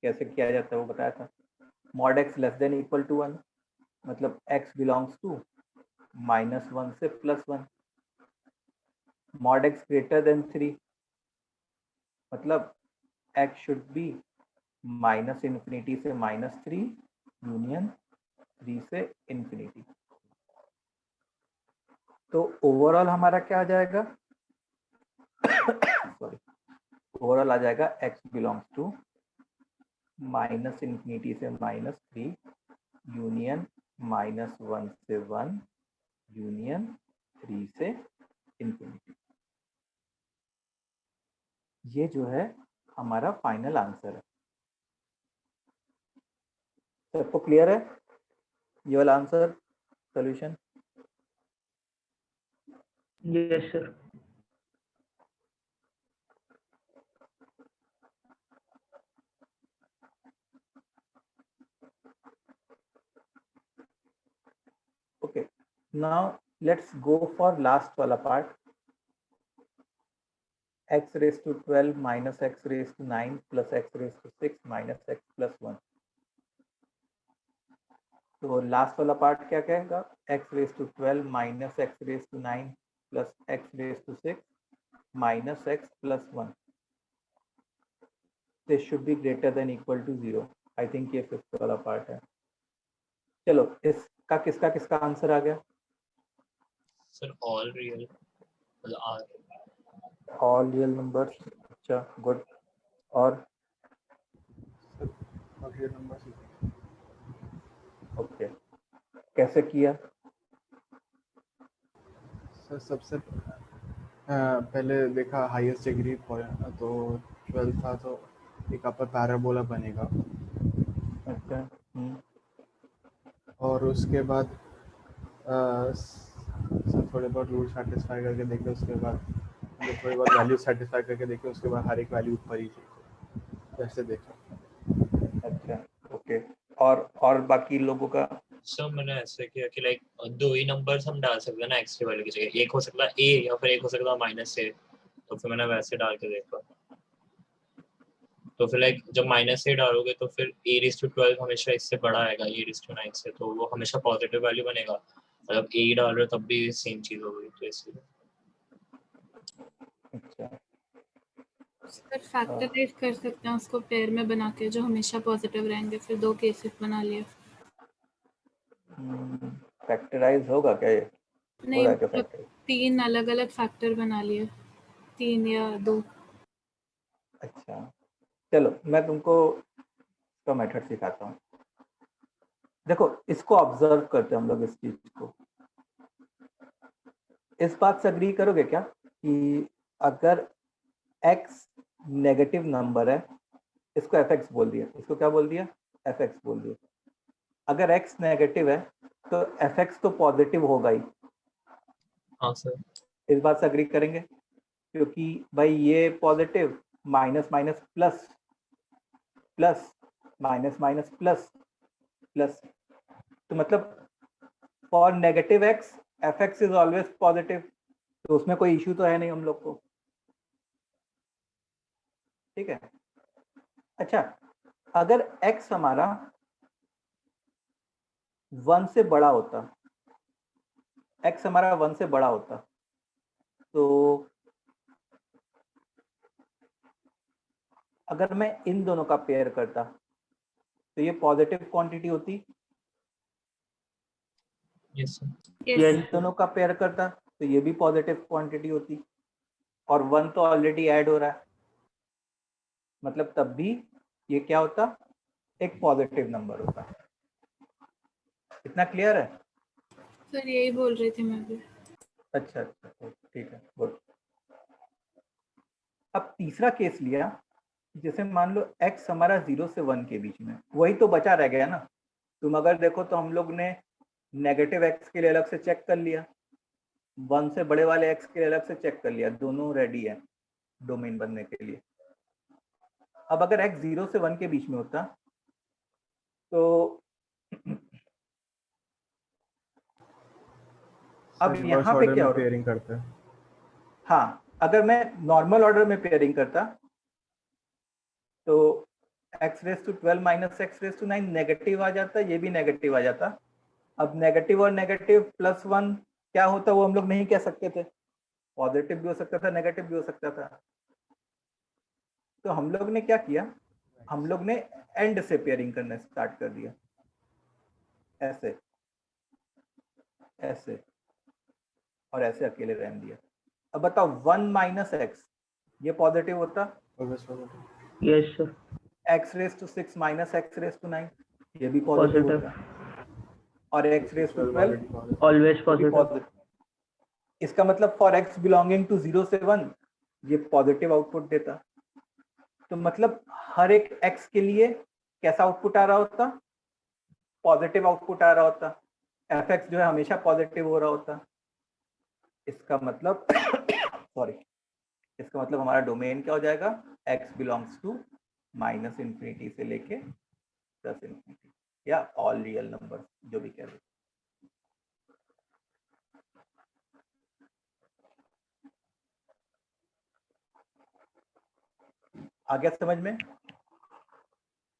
कैसे किया जाता है वो बताया था। Mod x less than equal to 1 मतलब x बिलोंग्स टू -1 से +1, मॉड x ग्रेटर देन 3 मतलब x शुड बी -∞ से -3 यूनियन 3 से इंफिनिटी। तो ओवरऑल हमारा क्या आ जाएगा सॉरी, ओवरऑल आ जाएगा x बिलोंग्स टू -∞ से -3 यूनियन -1 से 1 यूनियन 3 से इंफिनिटी। ये जो है हमारा फाइनल आंसर है। सबको क्लियर है ये वाला answer solution? Yes, sir. Okay, now let's go for last wala part, x raised to 12 minus x raised to 9 plus x raised to 6 minus x plus 1। तो लास्ट वाला पार्ट क्या कहेगा, x raised to 12 minus x raised to 9 plus x raised to 6 minus x plus 1, this should be greater than equal to 0। I think ये fifth वाला part है। चलो इसका किसका किसका आंसर आ गया? Sir, all real. मतलब R. ऑल रियल नंबर्स, अच्छा गुड। और और रियल नंबर ओके, कैसे किया? सर सबसे पहले देखा हाईएस्ट डिग्री तो 12 था तो एक अपर पैराबोला बनेगा अच्छा और उसके बाद सर थोड़े बहुत रूल सेटिस्फाई करके देखे, उसके बाद मतलब थोड़ी बहुत वैल्यू सेटिस्फाई करके देखे, उसके बाद हर एक वैल्यू ऊपर ही थी जैसे देखा। अच्छा ओके, और बाकी लोगों का? सर मैंने ऐसे किया कि लाइक दो ही नंबर्स हम डाल सकते हैं ना x की वैल्यू की जगह, एक हो सकता है a या फिर एक हो सकता है -a, तो फिर मैंने वैसे डाल के देखा। तो फिर लाइक जब -a डालोगे तो फिर a⁻12 हमेशा इससे बड़ा आएगा a⁹9 से, तो वो हमेशा पॉजिटिव वैल्यू बनेगा। मतलब a डाल रहे हो तब भी सेम चीज होगी, तो इसलिए। अच्छा सर फैक्टराइज कर सकते हैं उसको पेयर में बना के जो हमेशा पॉजिटिव रहेंगे, फिर 2 केसेस बना लिए। फैक्टराइज होगा क्या ये? हो नहीं रहा है क्या मतलब फैक्टराइज? 3 अलग-अलग फैक्टर बना लिए, 3 या 2। अच्छा चलो मैं तुमको इसका मेथड सिखाता हूँ। देखो इसको ऑब्जर्व करते हैं हम लोग इस चीज को। इस बात से अग्री करोगे क्या कि अगर x नेगेटिव नंबर है, इसको fx बोल दिया, इसको क्या बोल दिया, fx बोल दिया। अगर x नेगेटिव है तो fx तो पॉजिटिव होगा ही। हाँ सर। इस बात से अग्री करेंगे क्योंकि भाई ये positive minus minus plus plus minus minus plus plus, तो मतलब for negative x fx is always positive, तो उसमें कोई इश्यू तो है नहीं हम लोग को, ठीक है। अच्छा अगर x हमारा 1 से बड़ा होता, x हमारा 1 से बड़ा होता तो अगर मैं इन दोनों का पेयर करता तो ये पॉजिटिव क्वांटिटी होती। Yes sir. यस इन दोनों का पेयर करता तो ये भी पॉजिटिव क्वांटिटी होती, और 1 तो ऑलरेडी ऐड हो रहा है, मतलब तब भी ये क्या होता, एक पॉजिटिव नंबर होता। इतना क्लियर है? सर यही बोल रही थी मैं भी। अच्छा अच्छा ठीक है गुड। अब तीसरा केस लिया, जैसे मान लो x हमारा 0 से 1 के बीच में, वही तो बचा रह गया ना। तुम अगर देखो तो हम लोग ने नेगेटिव x के लिए अलग से चेक कर लिया, 1 से बड़े वाले x के लिए अलग से चेक कर लिया, दोनों रेडी है डोमेन बनने के लिए। अब अगर x 0 से 1 के बीच में होता तो अब यहाँ पे क्या हो रहा है? पेयरिंग करते हैं। हाँ, अगर मैं नॉर्मल ऑर्डर में पेयरिंग करता तो x raise to 12 minus x raise to 9 negative आ जाता, ये भी नेगेटिव आ जाता। अब नेगेटिव और नेगेटिव प्लस 1 क्या होता वो हम लोग नहीं कह सकते थे, पॉजिटिव भी हो सकता था, नेगेटिव भी हो सकता था। तो हम लोग ने क्या किया, हम लोग ने एंड से पेयरिंग करना स्टार्ट कर दिया, ऐसे ऐसे और ऐसे अकेले रहने दिया। अब बताओ 1 माइनस एक्स ये पॉजिटिव होता, yes sir, x raise to 6 minus x raise to 9 ये भी पॉजिटिव पॉजिटिव, होता, और x रेस टू 12 ऑलवेज ये भी पॉजिटिव। पॉजिटिव। इसका मतलब फॉर x बिलोंगिंग टू 0 से 1 ये पॉजिटिव आउटपुट देता। तो मतलब हर एक x के लिए कैसा आउटपुट आ रहा होता, पॉजिटिव आउटपुट आ रहा होता, fx जो है हमेशा पॉजिटिव हो रहा होता। इसका मतलब सॉरी, इसका मतलब हमारा डोमेन क्या हो जाएगा, x belongs to minus infinity से लेके प्लस इन्फिनिटी, या ऑल रियल नंबर जो भी कह रहे। आ गया समझ में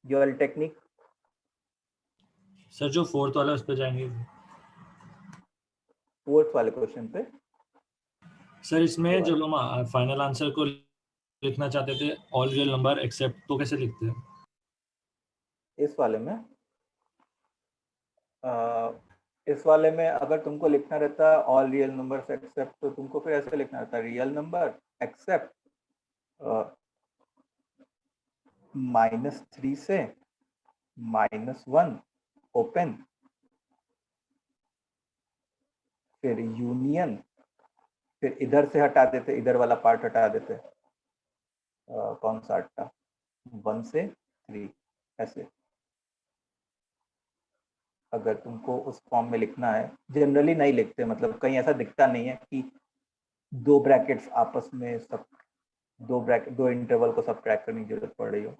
ड्यूअल टेक्निक? सर जो फोर्थ वाला उस पे जाएंगे फोर्थ वाले क्वेश्चन पे सर, इसमें जब हम फाइनल आंसर को लिखना चाहते थे ऑल रियल नंबर एक्सेप्ट, तो कैसे लिखते हैं? इस वाले में इस वाले में अगर तुमको लिखना रहता ऑल रियल नंबर्स एक्सेप्ट, तो तुमको फिर ऐसे लिखना रहता रियल नंबर एक्सेप्ट -3 से -1 ओपन, फिर यूनियन, फिर इधर से हटा देते, इधर वाला पार्ट हटा देते, कौन सा हटा, 1 से 3 ऐसे। अगर तुमको उस फॉर्म में लिखना है, जनरली नहीं लिखते, मतलब कहीं ऐसा दिखता नहीं है कि दो ब्रैकेट्स आपस में सब दो इंटरवल को सब्ट्रैक्ट करने की जरूरत पड़ रही हो।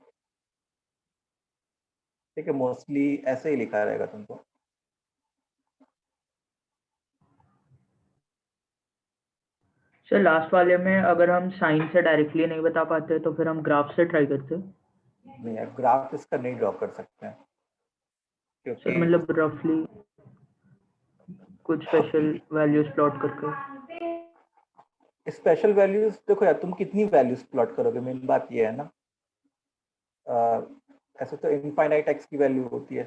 ठीक है, मोस्टली ऐसे ही लिखा रहेगा तुमको। सर लास्ट वाले में अगर हम साइन से डायरेक्टली नहीं बता पाते तो फिर हम ग्राफ से ट्राई करते। नहीं यार, ग्राफ इसका नहीं ड्रॉ कर सकते हैं, सर क्योंकि मतलब रफली कुछ स्पेशल वैल्यूज प्लॉट करके। स्पेशल वैल्यूज देखो यार, तुम कितनी वैल्यूज प्लॉट करोगे, मेन बात ये है ना। ऐसे तो इनफाइनाइट एक्स की वैल्यू होती है,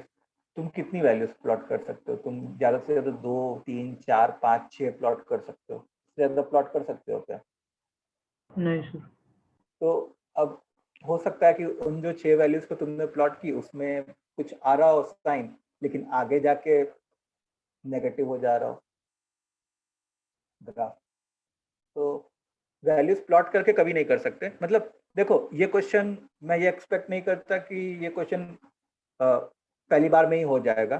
तुम कितनी वैल्यूज प्लॉट कर सकते हो? तुम ज़्यादा से ज़्यादा 2 3 4 5 6 प्लॉट कर सकते हो, ज़्यादा प्लॉट कर सकते हो क्या? नहीं सर। तो अब हो सकता है कि उन जो 6 वैल्यूज को तुमने प्लॉट की उसमें कुछ आ रहा हो साइन, लेकिन आगे जाके नेगेटिव हो जा रहा हो ग्राफ। तो वैल्यूज प्लॉट करके कभी नहीं कर सकते। मतलब देखो, ये क्वेश्चन मैं ये एक्सपेक्ट नहीं करता कि ये क्वेश्चन पहली बार में ही हो जाएगा,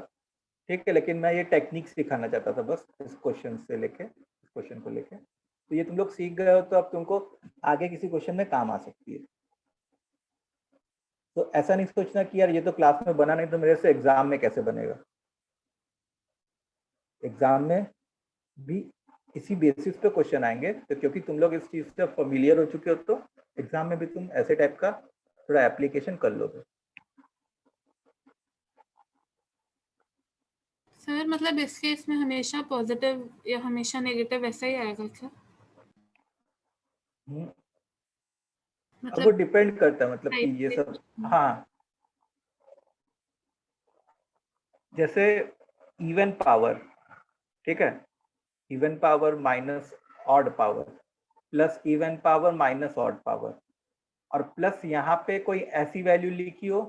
ठीक है, लेकिन मैं ये टेक्निक सिखाना चाहता था बस, इस क्वेश्चन से लेके इस क्वेश्चन को लेके। तो ये तुम लोग सीख गए हो तो अब तुमको आगे किसी क्वेश्चन में काम आ सकती है। तो ऐसा नहीं सोचना कि यार ये तो क्लास में बना नहीं तो मेरे से एग्जाम में कैसे बनेगा। एग्जाम में भी इसी बेसिस पे क्वेश्चन आएंगे, तो क्योंकि तुम लोग इस चीज से फेमिलियर हो चुके हो तो एग्जाम में भी तुम ऐसे टाइप का थोड़ा एप्लीकेशन कर लोगे। सर मतलब इस केस में हमेशा पॉजिटिव या हमेशा नेगेटिव ऐसा ही आएगा क्या? अब वो मतलब डिपेंड करता है, मतलब कि ये सब, हाँ, जैसे इवन पावर, ठीक है, even power minus odd power plus even power minus odd power, और प्लस यहाँ पे कोई ऐसी वैल्यू लिखी हो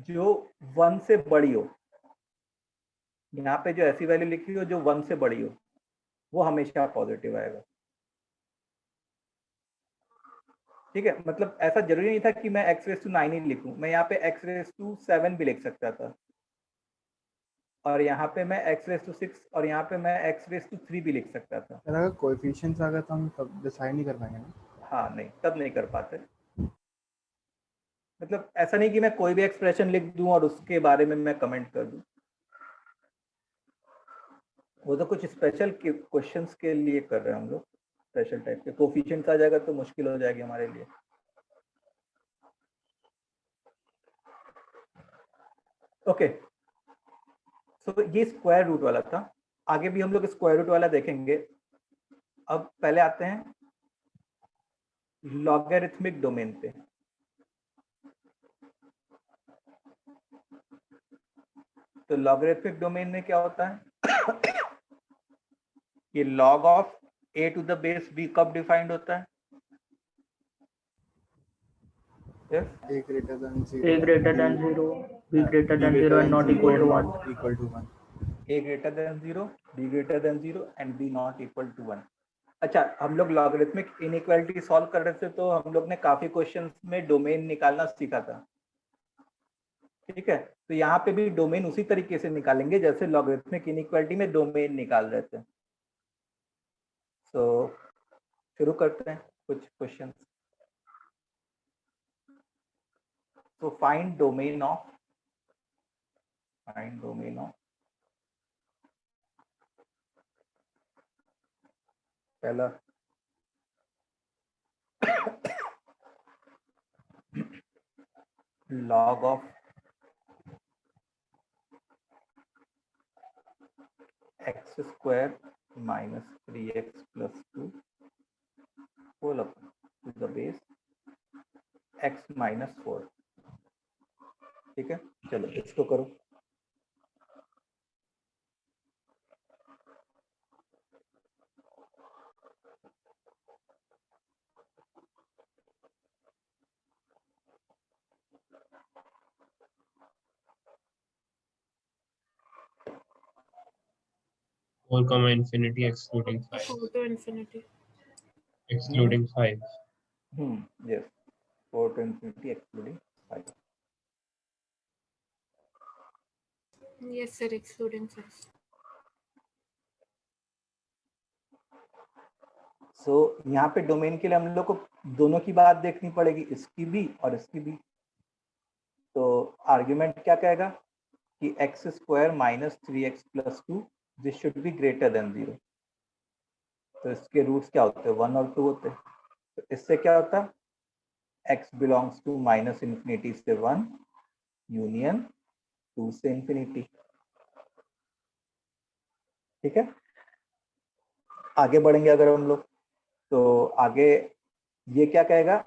जो 1 से बड़ी हो, यहाँ पे जो ऐसी वैल्यू लिखी हो जो 1 से बड़ी हो, वो हमेशा पॉजिटिव आएगा। ठीक है, मतलब ऐसा जरूरी नहीं था कि मैं x⁻⁹ ही लिखूं, मैं यहाँ पे x⁻⁷ भी लिख सकता था, और यहाँ पे मैं x⁻⁶ और यहाँ पे मैं x⁻3 भी लिख सकता था। अगर कोएफिशिएंट्स आ गए तो हम तब डिसाइड नहीं कर पाएंगे ना। हाँ नहीं, तब नहीं कर पाते। मतलब ऐसा नहीं कि मैं कोई भी एक्सप्रेशन लिख दूं और उसके बारे में मैं कमेंट कर दूं, वो तो कुछ स्पेशल क्वेश्चंस के लिए कर रहे हैं हम लोग, स्पेशल टाइप के। कोफिशिएंट्स आ जाएगा तो मुश्किल हो जाएगी हमारे लिए। ओके, सो ये स्क्वायर रूट वाला था, आगे भी हम लोग स्क्वायर रूट वाला देखेंगे। अब पहले आते हैं लॉगरिथमिक डोमेन पे। तो लॉगरिथमिक डोमेन में क्या होता है ये log of a to the base b कब डिफाइंड होता है? Yes? a greater than 0, a greater than 0, b greater than 0 and not equal to 1. equal to 1. a greater than 0, b greater than 0 and b not equal to 1। अच्छा, हम लोग logarithmic inequality solve कर रहे थे तो हम लोग ने काफी क्वेश्चंस में डोमेन निकालना सीखा था, ठीक है? तो यहाँ पे भी डोमेन उसी तरीके से निकालेंगे जैसे लॉगरिथमिक इनइक्वालिटी में डोमेन निकाल रहे थे। तो शुरू करते हैं कुछ क्वेश्चंस। तो फाइंड डोमेन ऑफ पहला log of x square minus 3x plus 2 whole upon to the base x minus 4। ठीक है, चलो इसको करो। Four comma infinity excluding 5. 4 to infinity. Excluding 5. Yes, 4 to infinity excluding 5। Yes sir, excluding 5. सो यहाँ पे domain के लिए हम लोग को दोनों की बात देखनी पड़ेगी, इसकी भी और इसकी भी। तो आर्ग्यूमेंट क्या कहेगा कि x square minus 3x plus 2 this should be greater than 0। तो इसके रूट्स क्या होते हैं? 1 और 2 होते हैं। तो इससे क्या होता है? x belongs to minus infinity से 1 यूनियन 2 से इन्फिनिटी। ठीक है, आगे बढ़ेंगे अगर हम लोग तो आगे ये क्या कहेगा?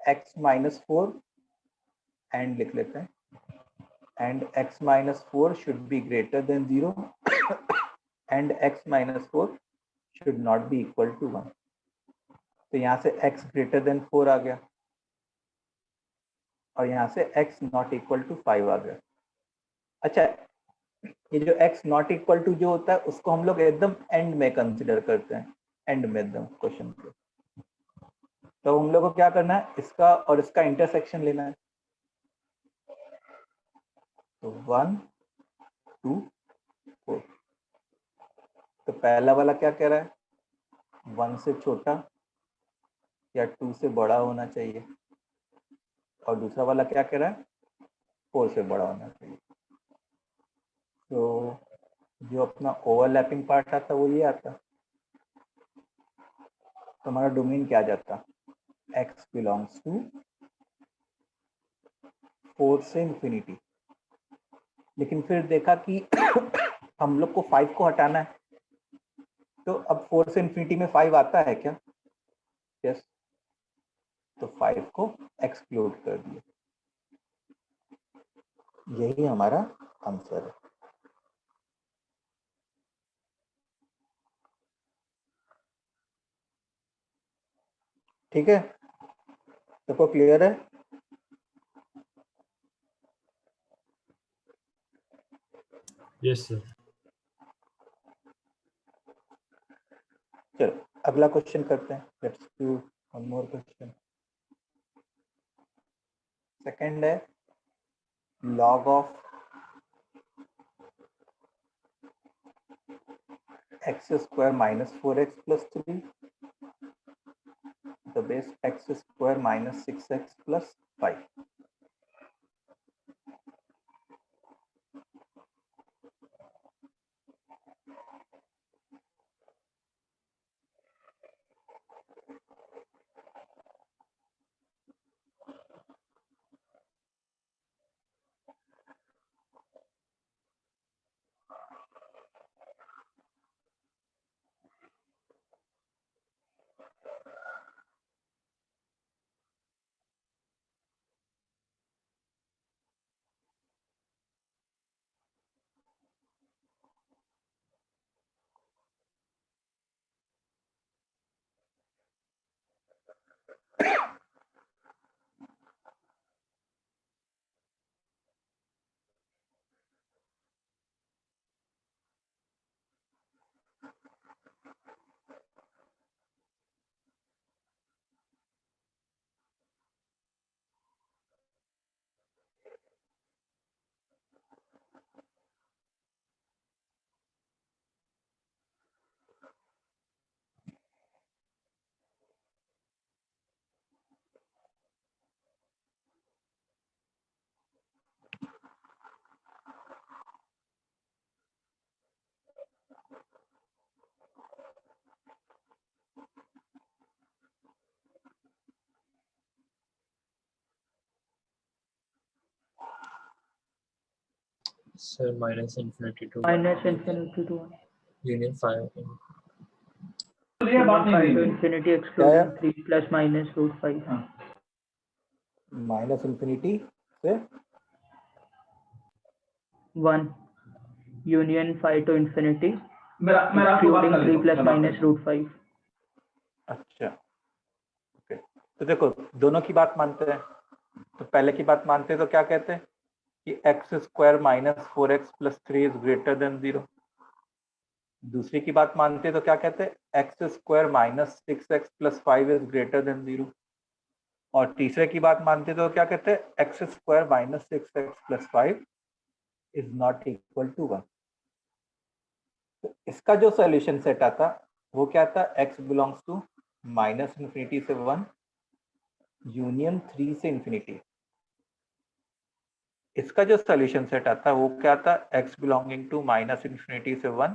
x माइनस 4 एंड लिख लेते हैं, and x minus 4 should be greater than 0 and x minus 4 should not be equal to 1। तो यहाँ से x ग्रेटर देन 4 आ गया और यहाँ से x नॉट इक्वल टू 5 आ गया। अच्छा, ये जो x नॉट इक्वल टू जो होता है उसको हम लोग एकदम एंड में कंसिडर करते हैं, एंड में एकदम क्वेश्चन के। तो हम लोग को क्या करना है? इसका और इसका इंटरसेक्शन लेना है। तो 1 2 4। तो पहला वाला क्या कह रहा है? 1 से छोटा या 2 से बड़ा होना चाहिए, और दूसरा वाला क्या कह रहा है? 4 से बड़ा होना चाहिए। तो जो अपना ओवरलैपिंग पार्ट आता वो ये आता। तो हमारा डोमेन क्या जाता? x बिलोंग्स टू 4 से इंफिनिटी। लेकिन फिर देखा कि हम लोग को 5 को हटाना है, तो अब 4 से इंफिनिटी में 5 आता है क्या? यस, तो 5 को एक्सक्लूड कर दिया। यही हमारा आंसर है। ठीक है, सबको क्लियर है? Yes sir. चलो अगला क्वेश्चन करते हैं। Let's do one more question. Second है log of x square minus 4x plus 3 the base x square minus 6x plus 5। Sir minus infinity to minus infinity to union 5 five to infinity excluding 3 plus minus root 5 minus infinity से 1 union 5 to infinity excluding 3 plus minus root 5। अच्छा okay, तो देखो दोनों की बात मानते हैं। तो पहले की बात मानते हैं तो क्या कहते हैं कि x square minus 4x plus 3 is greater than 0। दूसरी की बात मानते हैं तो क्या कहते हैं x square minus 6x plus 5 is greater than 0। और तीसरे की बात मानते हैं तो क्या कहते हैं x square minus 6x plus 5 is not equal to 1। तो इसका जो सॉल्यूशन सेट आता वो क्या था, x belongs to minus infinity से 1 यूनियन 3 से इन्फिनिटी। इसका जो सॉल्यूशन सेट आता वो क्या था, x belonging to minus infinity से 1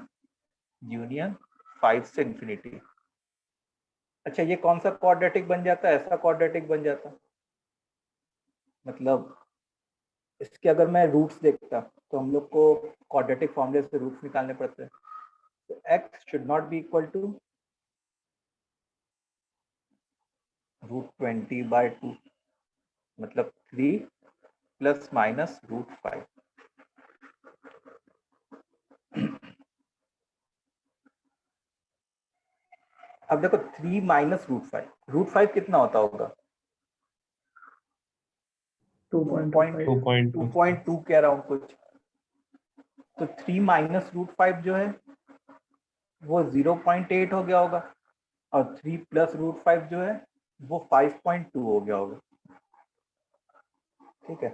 यूनियन 5 से इन्फिनिटी। अच्छा ये कौन सा क्वाड्रेटिक बन जाता है, ऐसा क्वाड्रेटिक बन जाता, मतलब इसके अगर मैं रूट्स देखता तो हम लोग को क्वाड्रेटिक फॉर्मूले से रूट्स निकालने पड़ते हैं। तो x should not be equal to √20/2 मतलब 3 प्लस माइनस √5। अब देखो 3 माइनस √5 कितना होता होगा, 2.2 के अराउंड कुछ। तो 3 माइनस √5 जो है वो 0.8 हो गया होगा और 3 प्लस √5 जो है वो 5.2 हो गया होगा। ठीक है,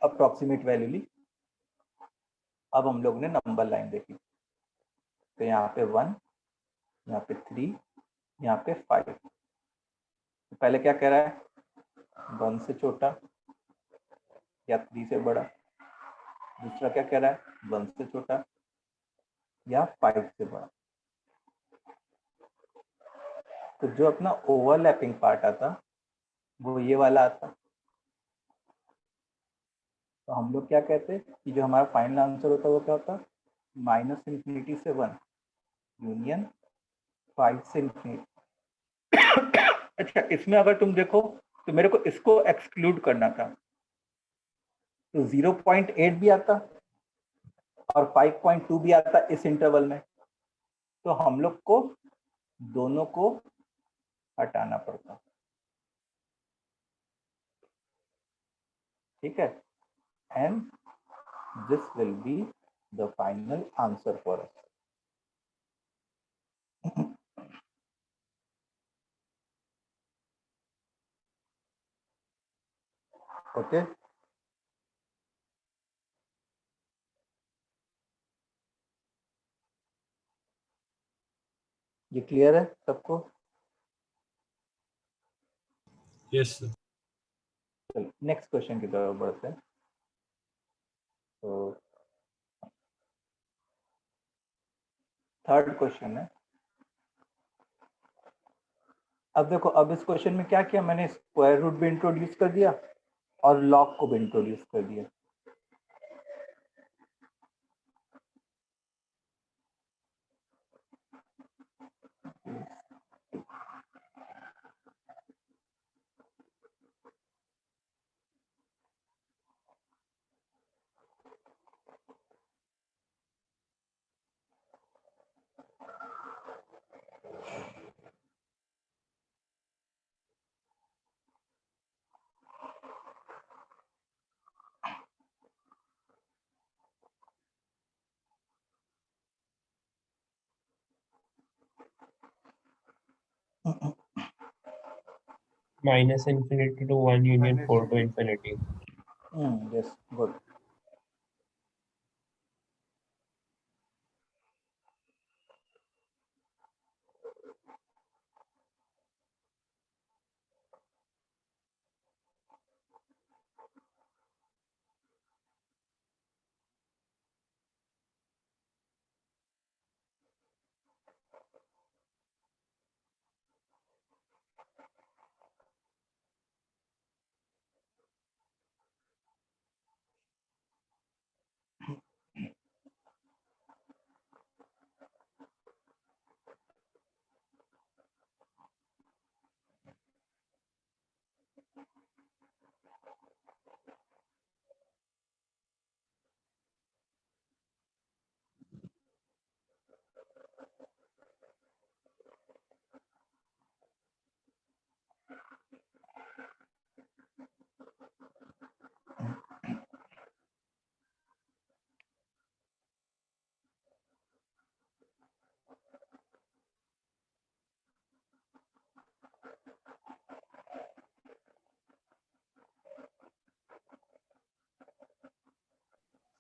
अप्रोक्सीमेट वैल्यू ली। अब हम लोग ने नंबर लाइन देखी, तो यहाँ पे 1, यहाँ पे 3, यहाँ पे 5। तो पहले क्या कह रहा है, 1 से छोटा या 3 से बड़ा। दूसरा क्या कह रहा है, 1 से छोटा या 5 से बड़ा। तो जो अपना ओवरलैपिंग पार्ट आता वो ये वाला आता। तो हम लोग क्या कहते हैं कि जो हमारा फाइनल आंसर होता है वो क्या होता, माइनस इन्फिनिटी से 1 यूनियन 5 से इन्फिनिटी। अच्छा इसमें अगर तुम देखो तो मेरे को इसको एक्सक्लूड करना था, तो 0.8 भी आता और 5.2 भी आता इस इंटरवल में। तो हम लोग को दोनों को हटाना पड़ता। ठीक है, and this will be the final answer for us. Okay, ये क्लियर है सबको? Yes sir. चलो नेक्स्ट क्वेश्चन की तरफ बढ़ते हैं। तो थर्ड क्वेश्चन है। अब देखो, अब इस क्वेश्चन में क्या किया मैंने, स्क्वायर रूट भी इंट्रोड्यूस कर दिया और लॉग को भी इंट्रोड्यूस कर दिया। minus infinity to 1 union Minus 4 to infinity. Yes good.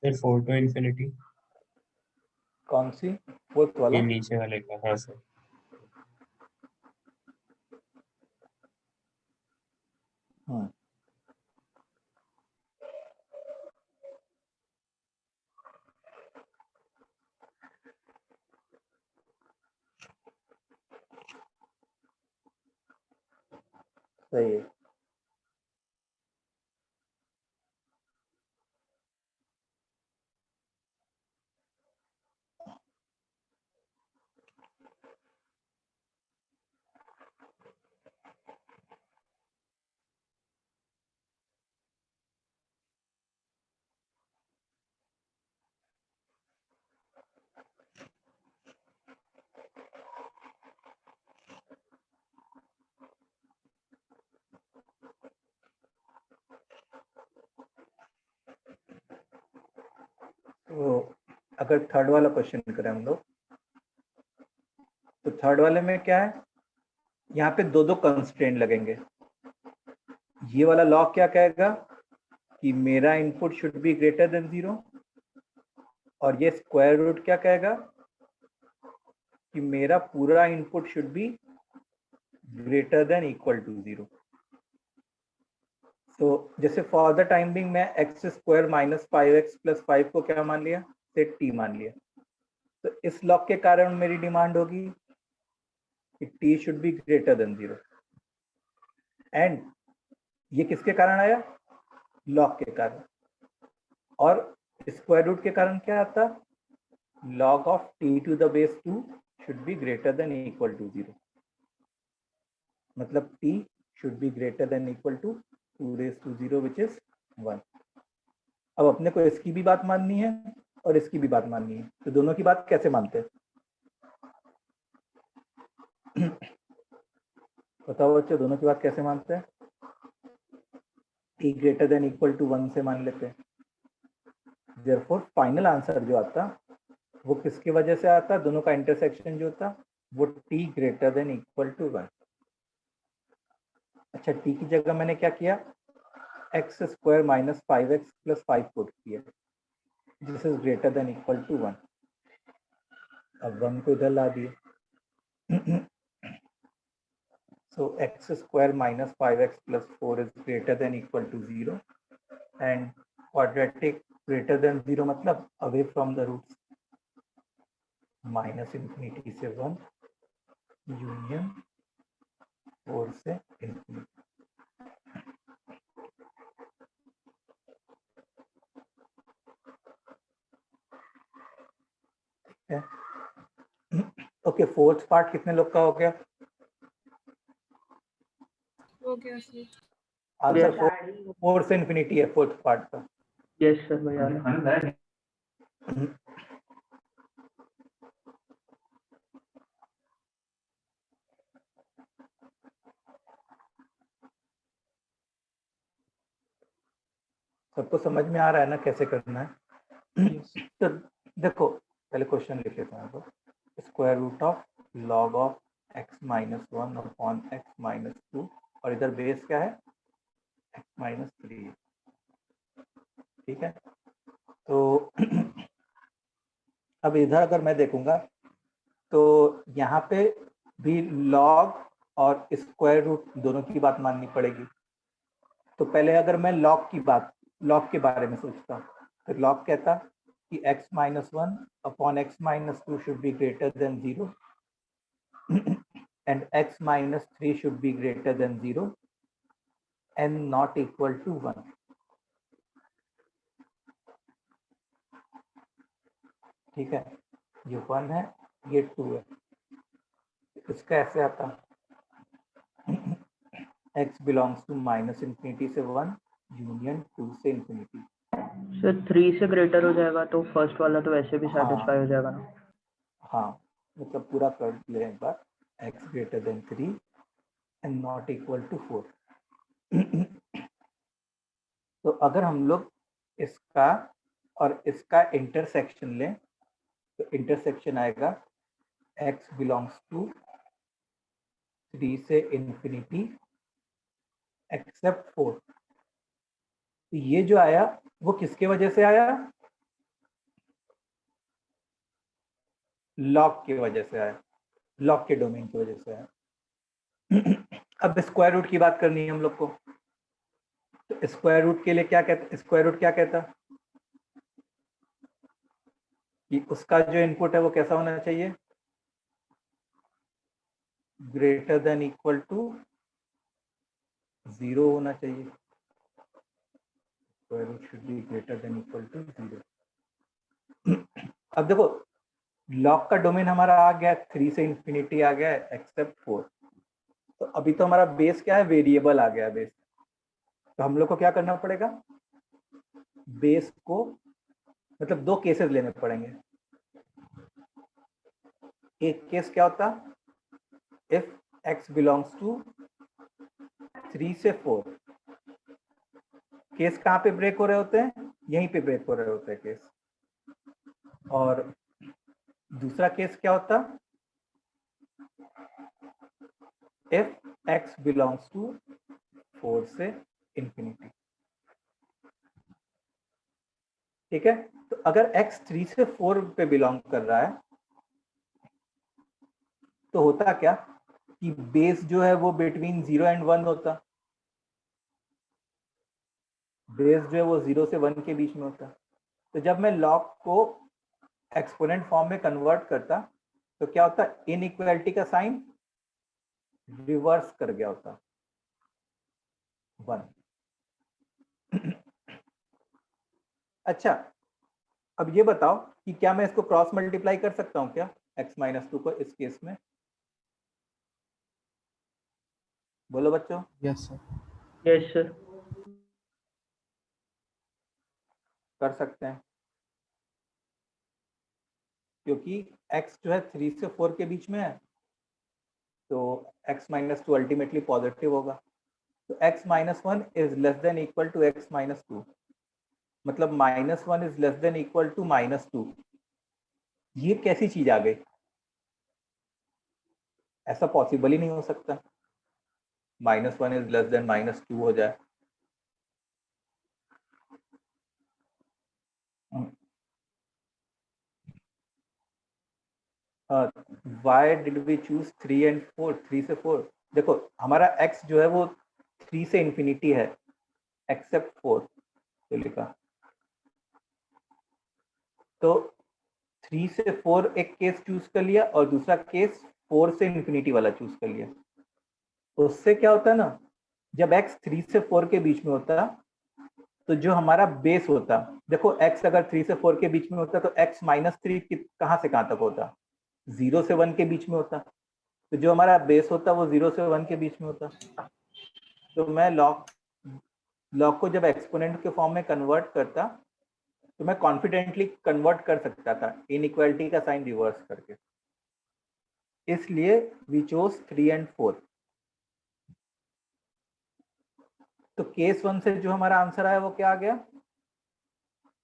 फिर 4 to infinity, कौन सी फोर्थ वाला? ये नीचे वाले का, हाँ सर। हाँ सही है। तो अगर थर्ड वाला क्वेश्चन करें हम लोग, तो थर्ड वाले में क्या है, यहाँ पे दो दो कंस्ट्रेंट लगेंगे। ये वाला लॉ क्या कहेगा कि मेरा input should be greater than 0, और ये स्क्वायर रूट क्या कहेगा कि मेरा पूरा input should be greater than equal to 0। तो जैसे फॉर द टाइम बिंग मैं x square minus 5x plus 5 को क्या मान लिया, सेट t मान लिया। तो इस लॉ के कारण मेरी डिमांड होगी कि t should be greater than 0। And ये किसके कारण आया, लॉग के कारण। और स्क्वायर रूट के कारण क्या आता, log of t to the base 2 should be greater than equal to 0। मतलब t should be greater than equal to 2 raised to 0 which is 1। अब अपने को इसकी भी बात माननी है और इसकी भी बात माननी है, तो दोनों की बात कैसे मानते हैं? बताओ बच्चों, दोनों की बात कैसे मानते हैं? t greater than equal to 1 से मान लेते हैं। therefore फाइनल आंसर जो आता वो किसकी वजह से आता, दोनों का इंटरसेक्शन जो होता वो t greater than equal to 1। अच्छा, t की जगह मैंने क्या किया, X square minus 5x plus 5 put किया, this is greater than equal to 1। अब 1 को इधर ला दिए। So x square minus 5x plus 4 is greater than equal to 0, and quadratic greater than 0 मतलब away from the roots, minus infinity से 1 union 4 से infinity. Okay, fourth part कितने लोग का हो गया? हो गया सर। आंसर 4 से इंफिनिटी है फोर्थ पार्ट का। यस सर भैया। सबको समझ में आ रहा है ना कैसे करना है? तो देखो पहले क्वेश्चन लिख लेते हैं। तो square root of log of x minus 1 upon x minus 2, और इधर बेस क्या है, x माइनस 3। ठीक है, तो अब इधर अगर मैं देखूंगा तो यहाँ पे भी लॉग और स्क्वायर रूट दोनों की बात माननी पड़ेगी। तो पहले अगर मैं लॉग के बारे में सोचता हूँ, तो लॉग कहता कि x minus 1 upon x minus 2 should be greater than 0 and x minus 3 should be greater than 0 and not equal to 1। ठीक है, ये 1 है, ये 2 है। इसका ऐसे आता x belongs to minus infinity से 1 यूनियन 2 से इंफिनिटी। सर 3 से ग्रेटर हो जाएगा तो फर्स्ट वाला तो वैसे भी सेटिस्फाई हो जाएगा ना? हाँ, मतलब पूरा कर ले एक बार, x greater than 3 and not equal to 4। तो अगर हम लोग इसका और इसका इंटरसेक्शन लें तो इंटरसेक्शन आएगा x बिलोंग्स टू 3 से इंफिनिटी एक्सेप्ट 4। तो ये जो आया वो किसके वजह से आया, लॉग की वजह से आया, लॉग के डोमेन की वजह से आया। अब स्क्वायर रूट की बात करनी है हम लोग को, तो स्क्वायर रूट के लिए क्या कहता, स्क्वायर रूट क्या कहता कि उसका जो इनपुट है वो कैसा होना चाहिए, ग्रेटर देन इक्वल टू 0 होना चाहिए। Square root should be greater than equal to 0। अब देखो लॉग का डोमेन हमारा आ गया 3 से इंफिनिटी आ गया एक्सेप्ट 4। तो अभी तो हमारा बेस क्या है, वेरिएबल आ गया बेस। तो हम लोग को क्या करना पड़ेगा, बेस को मतलब 2 केसेस लेने पड़ेंगे। एक केस क्या होता, इफ x बिलोंग्स टू 3 से 4। केस कहाँ पे ब्रेक हो रहे होते हैं, यहीं पे ब्रेक हो रहे होते हैं केस। और दूसरा केस क्या होता, इफ x बिलोंग्स टू 4 से इंफिनिटी। ठीक है, तो अगर x 3 से 4 पे बिलोंग कर रहा है तो होता क्या कि बेस जो है वो बिटवीन 0 एंड 1 होता, बेस जो है वो 0 से 1 के बीच में होता। तो जब मैं लॉग को एक्सपोनेंट फॉर्म में कन्वर्ट करता तो क्या होता, इनइक्वालिटी का साइन रिवर्स कर गया होता 1। अच्छा, अब ये बताओ कि क्या मैं इसको क्रॉस मल्टीप्लाई कर सकता हूँ क्या, x-2 को इस केस में, बोलो बच्चों। Yes sir. Yes sir. कर सकते हैं, क्योंकि x जो है 3 से 4 के बीच में है, तो x-2 अल्टीमेटली पॉजिटिव होगा। तो x-1 is less than equal to x-2, मतलब -1 is less than equal to -2। ये कैसी चीज आ गई, ऐसा पॉसिबल ही नहीं हो सकता -1 इज लेस देन -2 हो जाए। Why did we choose 3 and 4, 3 से 4। देखो हमारा x जो है वो 3 से इंफिनिटी है एक्सेप्ट 4 तो लिखा, तो 3 से 4 एक केस चूज कर लिया और दूसरा केस 4 से इंफिनिटी वाला चूज कर लिया। उससे क्या होता है ना, जब x 3 से 4 के बीच में होता तो जो हमारा बेस होता, देखो x अगर 3 से 4 के बीच में होता तो x-3 कहाँ से कहाँ तक होता, 0 से 1 के बीच में होता। तो जो हमारा बेस होता वो 0 से 1 के बीच में होता। तो मैं लॉग को जब एक्सपोनेंट के फॉर्म में कन्वर्ट करता तो मैं कॉन्फिडेंटली कन्वर्ट कर सकता था इनइक्वालिटी का साइन रिवर्स करके, इसलिए वी चोज 3 एंड 4। तो केस 1 से जो हमारा आंसर आया वो क्या आ गया,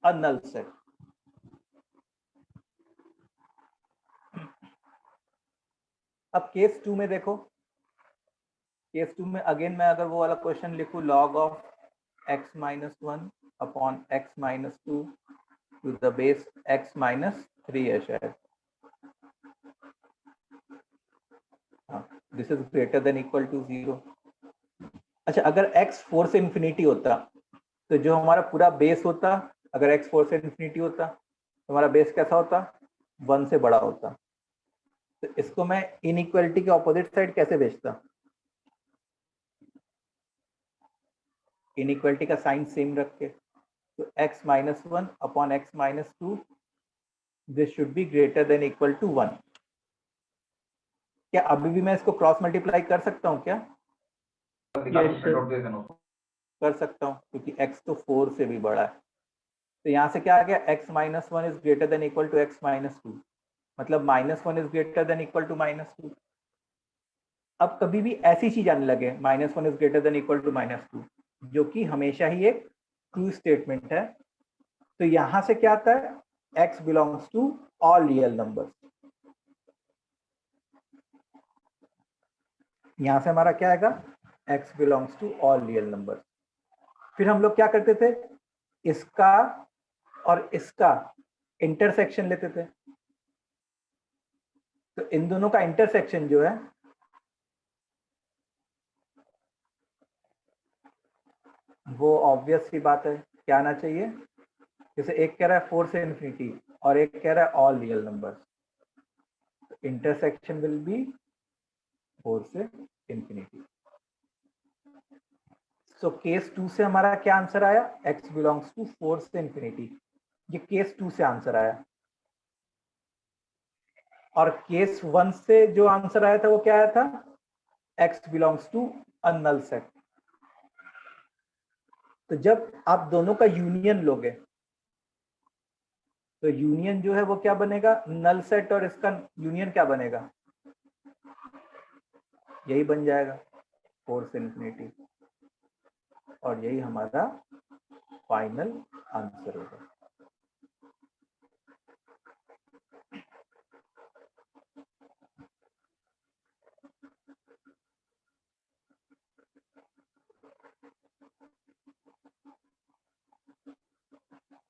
अ नल सेट। अब केस 2 में देखो, केस 2 में अगेन मैं अगर वो वाला क्वेश्चन लिखूं, log of x-1 upon x-2 to the base x-3 है शायद, this is greater than equal to 0। अच्छा, अगर x 4 से इंफिनिटी होता तो जो हमारा पूरा बेस होता, अगर x 4 से इंफिनिटी होता तो हमारा बेस कैसा होता, 1 से बड़ा होता। तो इसको मैं इनइक्वालिटी के ऑपोजिट साइड कैसे भेजता, इनइक्वालिटी का साइन सेम रख के, तो x-1 upon x-2 this should be greater than equal to 1। क्या अभी भी मैं इसको क्रॉस मल्टीप्लाई कर सकता हूँ क्या, कर सकता हूँ, क्योंकि x तो 4 से भी बड़ा है। तो यहाँ से क्या आ गया, x-1 is greater than equal to x-2, मतलब -1 is greater than equal to -2। अब कभी भी ऐसी चीज आने लगे -1 is greater than equal to -2, जो कि हमेशा ही एक ट्रू स्टेटमेंट है, तो यहाँ से क्या आता है, x belongs to all real numbers. यहाँ से हमारा क्या आएगा, x belongs to all real numbers. फिर हम लोग क्या करते थे, इसका और इसका इंटरसेक्शन लेते थे। तो इन दोनों का इंटरसेक्शन जो है वो ऑब्वियस सी बात है क्या आना चाहिए, जैसे एक कह रहा है 4 से इन्फिनिटी और एक कह रहा है all real numbers, intersection will be 4 से इन्फिनिटी। सो केस 2 से हमारा क्या आंसर आया, x बिलोंग्स टू 4 से इन्फिनिटी, ये केस 2 से आंसर आया। और केस 1 से जो आंसर आया था वो क्या आया था, x belongs to a null set. तो जब आप दोनों का यूनियन लोगे तो यूनियन जो है वो क्या बनेगा, नल सेट, और इसका यूनियन क्या बनेगा, यही बन जाएगा 4 से इन्फिनिटी, और यही हमारा फाइनल आंसर होगा।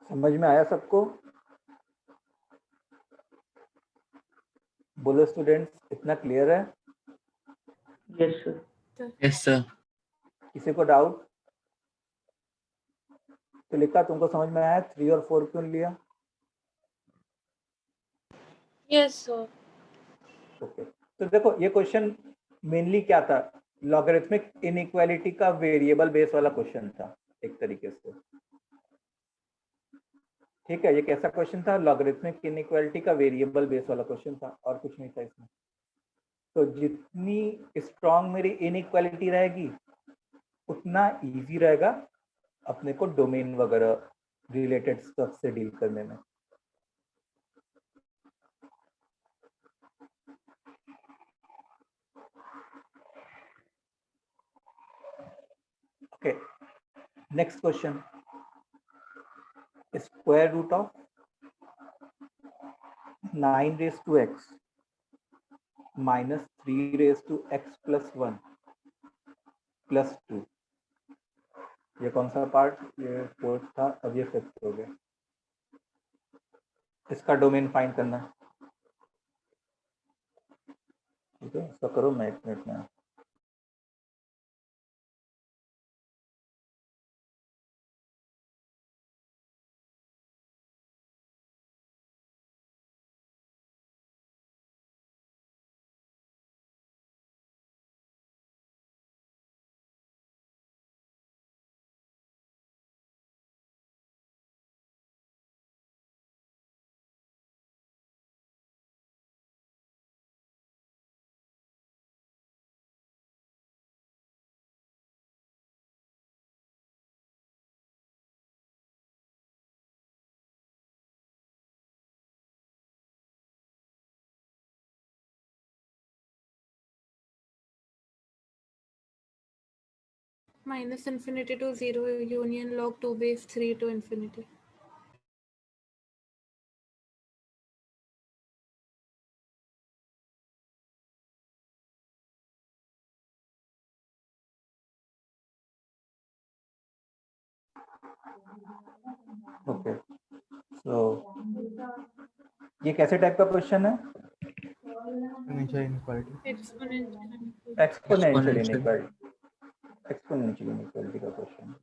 समझ में आया सबको? बोलो स्टूडेंट्स, इतना क्लियर है? Yes sir. Yes, sir. किसी को डाउट? तो लिखा तुमको समझ में आया 3 और 4 क्यों लिया? Yes sir. ओके, तो देखो ये क्वेश्चन मेनली क्या था, लॉगरिथमिक इनइक्वालिटी का वेरिएबल बेस वाला क्वेश्चन था एक तरीके से। ठीक है, ये कैसा क्वेश्चन था, लॉगरिथमिक इनइक्वालिटी का वेरिएबल बेस वाला क्वेश्चन था, और कुछ नहीं था इसमें। तो जितनी स्ट्रांग मेरी इनइक्वालिटी रहेगी उतना इजी रहेगा अपने को डोमेन वगैरह रिलेटेड स्टफ से डील करने में। Okay, next question, square root of 9 raise to x minus 3 raise to x plus 1 plus 2, ये कौन सा पार्ट, ये फोर्थ था, अब ये फिफ्थ हो गया। इसका डोमेन फाइंड करना है, ठीक है, इसका करो, मैं 1 मिनट में। Minus infinity to 0 union log 2 base 3 to infinity. Okay, सो ये कैसे टाइप का क्वेश्चन है, Exponential. Exponential inequality, exponential inequality का क्वेश्चन।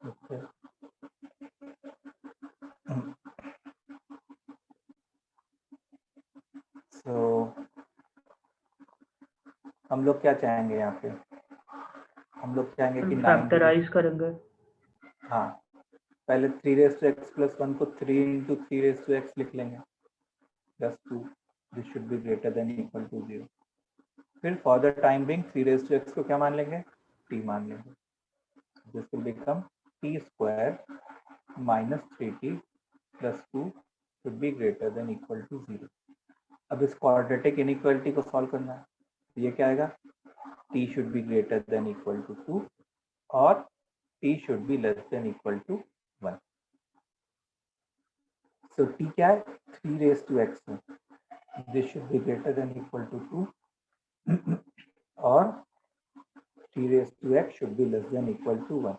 Okay. So, हम लोग क्या चाहेंगे यहाँ पे, हम लोग चाहेंगे कि 9 फैक्टराइज करेंगे। हाँ, पहले 3 रेज टू एक्स प्लस 1 को 3 इंटू 3 रेज टू एक्स लिख लेंगे plus 2, this should be greater than equal to 0। फिर for the time being 3 raise to x को क्या मान लेंगे, t मान लेंगे, this will become t square minus 3t plus 2 should be greater than equal to 0। अब इस क्वाड्रेटिक इनइक्वालिटी को सॉल्व करना है, तो ये क्या आएगा, t should be greater than equal to 2 और t should be less than equal to 1। So t क्या है, 3 रेज टू x है, this should be greater than equal to 2 और 3 raise to x should be less than equal to 1।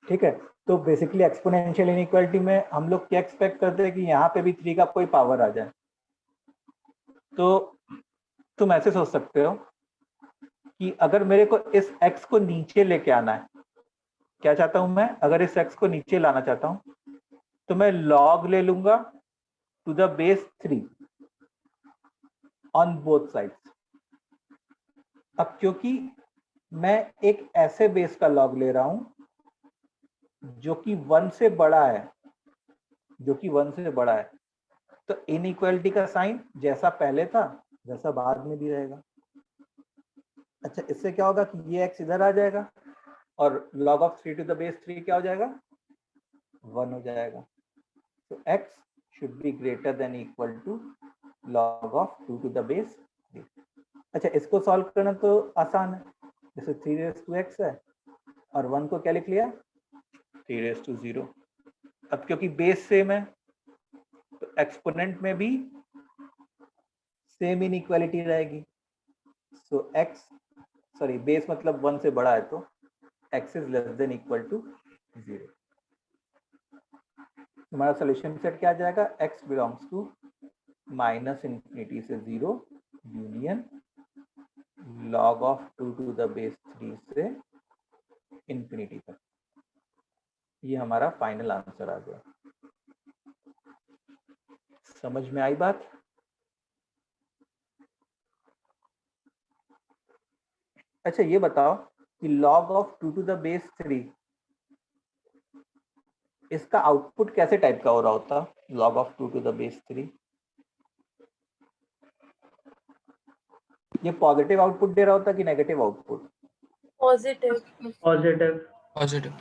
ठीक है, तो basically exponential inequality में हम लोग क्या एक्सपेक्ट करते हैं कि यहाँ पे भी 3 का कोई पावर आ जाए। तो तुम ऐसे सोच सकते हो कि अगर मेरे को इस x को नीचे लेके आना है, क्या चाहता हूं मैं, अगर इस x को नीचे लाना चाहता हूं तो मैं log ले लूंगा to the base 3 on both sides. अब क्योंकि मैं एक ऐसे बेस का log ले रहा हूं जो कि 1 से बड़ा है, तो इनइक्वालिटी का साइन जैसा पहले था वैसा बाद में भी रहेगा। अच्छा, इससे क्या होगा कि ये x इधर आ जाएगा और log of 3 to the base 3 क्या हो जाएगा, 1 हो जाएगा। तो x should be greater than equal to log of 2 to the base 3। अच्छा, इसको सॉल्व करना तो आसान है, जैसे 3 रेज टू x है और 1 को क्या लिख लिया, 3 रेज टू 0। अब क्योंकि बेस सेम है तो एक्सपोनेंट में भी सेम इनइक्वालिटी रहेगी। सो बेस मतलब 1 से बड़ा है तो x is less than equal to 0। हमारा सोल्यूशन सेट क्या आ जाएगा, x belongs to minus infinity से 0 union log of 2 to the base 3 से इन्फिनिटी तक। ये हमारा फाइनल आंसर आ गया। समझ में आई बात? अच्छा, ये बताओ कि log of 2 to the base 3 इसका आउटपुट कैसे टाइप का हो रहा होता, log of 2 to the base 3? ये पॉजिटिव आउटपुट दे रहा होता कि नेगेटिव आउटपुट? पॉजिटिव। Positive.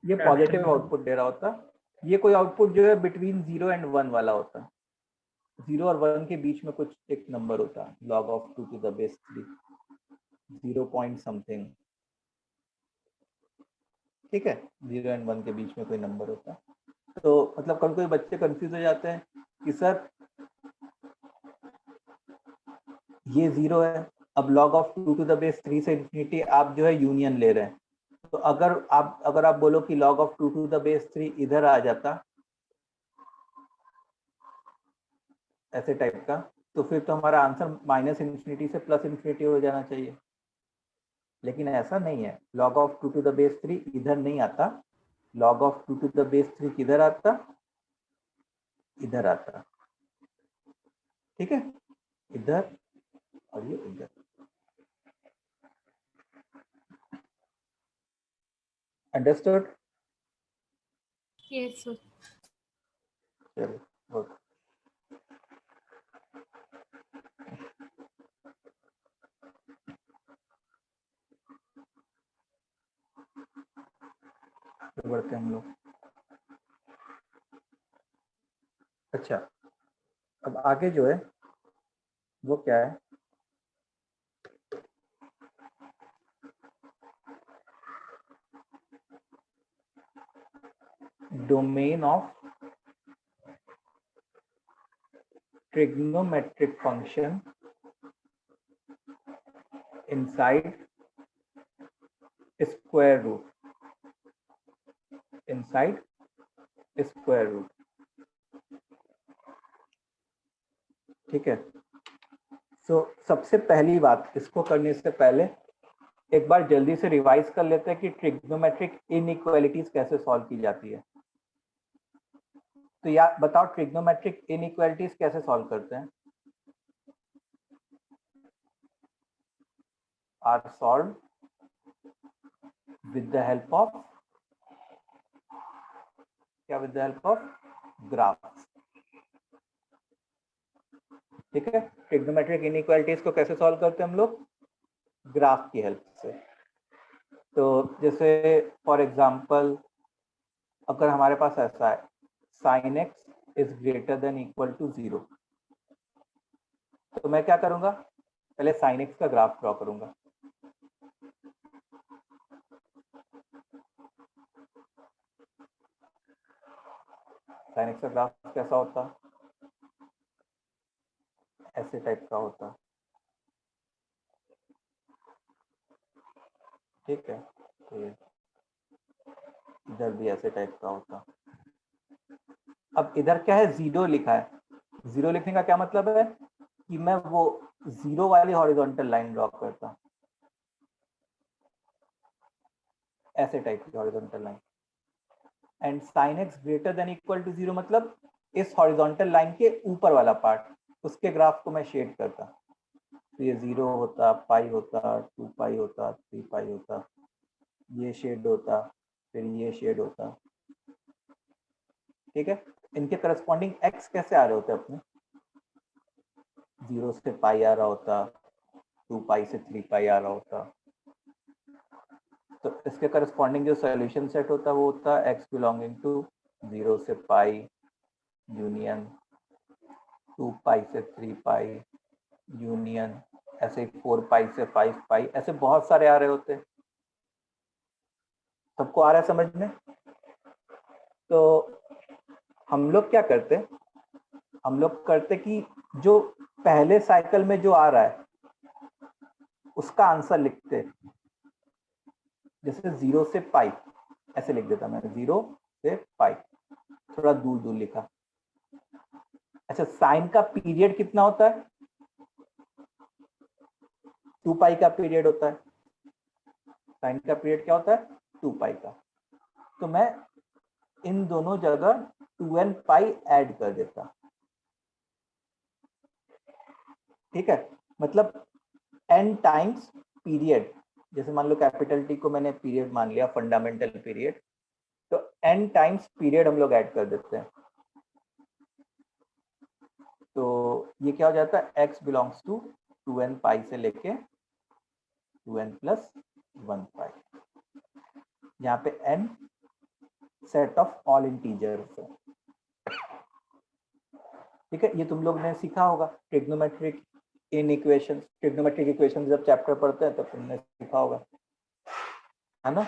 ये पॉजिटिव आउटपुट दे रहा होता। ये कोई आउटपुट जो है बिटवीन 0 एंड 1 वाला होता, 0 और 1 के बीच में कुछ एक नंबर होता, log of 2 to the base 3 0 point something. ठीक है, 0 एंड 1 के बीच में कोई नंबर होता। तो मतलब कभी कोई बच्चे कंफ्यूज हो जाते हैं कि सर ये 0 है, अब log of 2 to the base 3 से इन्फिनिटी आप जो है यूनियन ले रहे हैं, तो अगर आप बोलो कि log of 2 to the base 3 इधर आ जाता ऐसे टाइप का, तो फिर तो हमारा आंसर माइनस इन्फिनिटी से प्लस इन्फिनिटी हो जाना चाहिए। लेकिन ऐसा नहीं है, log of 2 to the base 3 इधर नहीं आता, log of 2 to the base 3 किधर आता, इधर आता। ठीक है, इधर और ये इधर। अंडरस्टूड? Yes sir. चलो, गुड। बढ़ते हैं हम लोग। अच्छा, अब आगे जो है वो क्या है, domain of trigonometric function inside square root, inside square root। ठीक है, सो सबसे पहली बात, इसको करने से पहले एक बार जल्दी से रिवाइज कर लेते हैं कि ट्रिग्नोमेट्रिक इनइक्वालिटीज कैसे सॉल्व की जाती है। तो यार बताओ, ट्रिग्नोमेट्रिक इनइक्वालिटीज कैसे सॉल्व करते हैं? Are solve with the help of, क्या, with the help of graphs. ठीक है, ट्रिग्नोमेट्रिक इनइक्वालिटीज को कैसे सॉल्व करते हैं हम लोग? ग्राफ की हेल्प से। तो जैसे फॉर एग्जांपल अगर हमारे पास ऐसा है sin x is greater than equal to 0, तो मैं क्या करूंगा, पहले sin x का ग्राफ ड्रॉ करूंगा। sin x का ग्राफ कैसा होता, ऐसे टाइप का होता, ठीक है। तो ये इधर भी ऐसे टाइप का होता। अब इधर क्या है, 0 लिखा है। 0 लिखने का क्या मतलब है कि मैं वो 0 वाली हॉरिजॉन्टल लाइन ड्रॉ करता, ऐसे टाइप की horizontal line. And sin x greater than equal to 0 मतलब इस हॉरिजॉन्टल लाइन के ऊपर वाला पार्ट, उसके ग्राफ को मैं शेड करता। तो ये 0 होता, पाई होता, 2 पाई होता, 3 पाई होता, ये शेड होता, फिर ये शेड होता, ठीक है। इनके करस्पॉन्डिंग x कैसे आ रहे होते अपने, 0 से पाई आ रहा होता, 2 पाई से 3 पाई आ रहा होता। तो इसके करस्पॉन्डिंग जो सॉल्यूशन सेट होता है वो होता है x बिलोंगिंग टू 0 से पाई यूनियन 2 पाई से 3 पाई यूनियन, ऐसे 4 पाई से 5 पाई, ऐसे बहुत सारे आ रहे होते। सबको आ रहा है समझ में? तो हम लोग क्या करते, हम लोग करते कि जो पहले साइकिल में जो आ रहा है उसका आंसर लिखते, जैसे 0 से पाई ऐसे लिख देता मैं, 0 से पाई, थोड़ा दूर दूर लिखा। अच्छा, साइन का पीरियड कितना होता है, 2 पाई का पीरियड होता है। साइन का पीरियड क्या होता है, 2 पाई का। तो मैं इन दोनों जगह 2n पाई ऐड कर देता, ठीक है। मतलब n टाइम्स पीरियड, जैसे मान लो कैपिटल टी को मैंने पीरियड मान लिया, फंडामेंटल पीरियड, तो n टाइम्स पीरियड हम लोग ऐड कर देते हैं। तो ये क्या हो जाता है, x बिलोंग्स टू 2n पाई से लेके 2n प्लस 1 पाई। यहाँ पे n set of all integers है, ठीक है। ये तुम लोग ने सीखा होगा trigonometric in equation, trigonometric equation जब चैप्टर पढ़ते हैं तब तुमने सीखा होगा, है ना।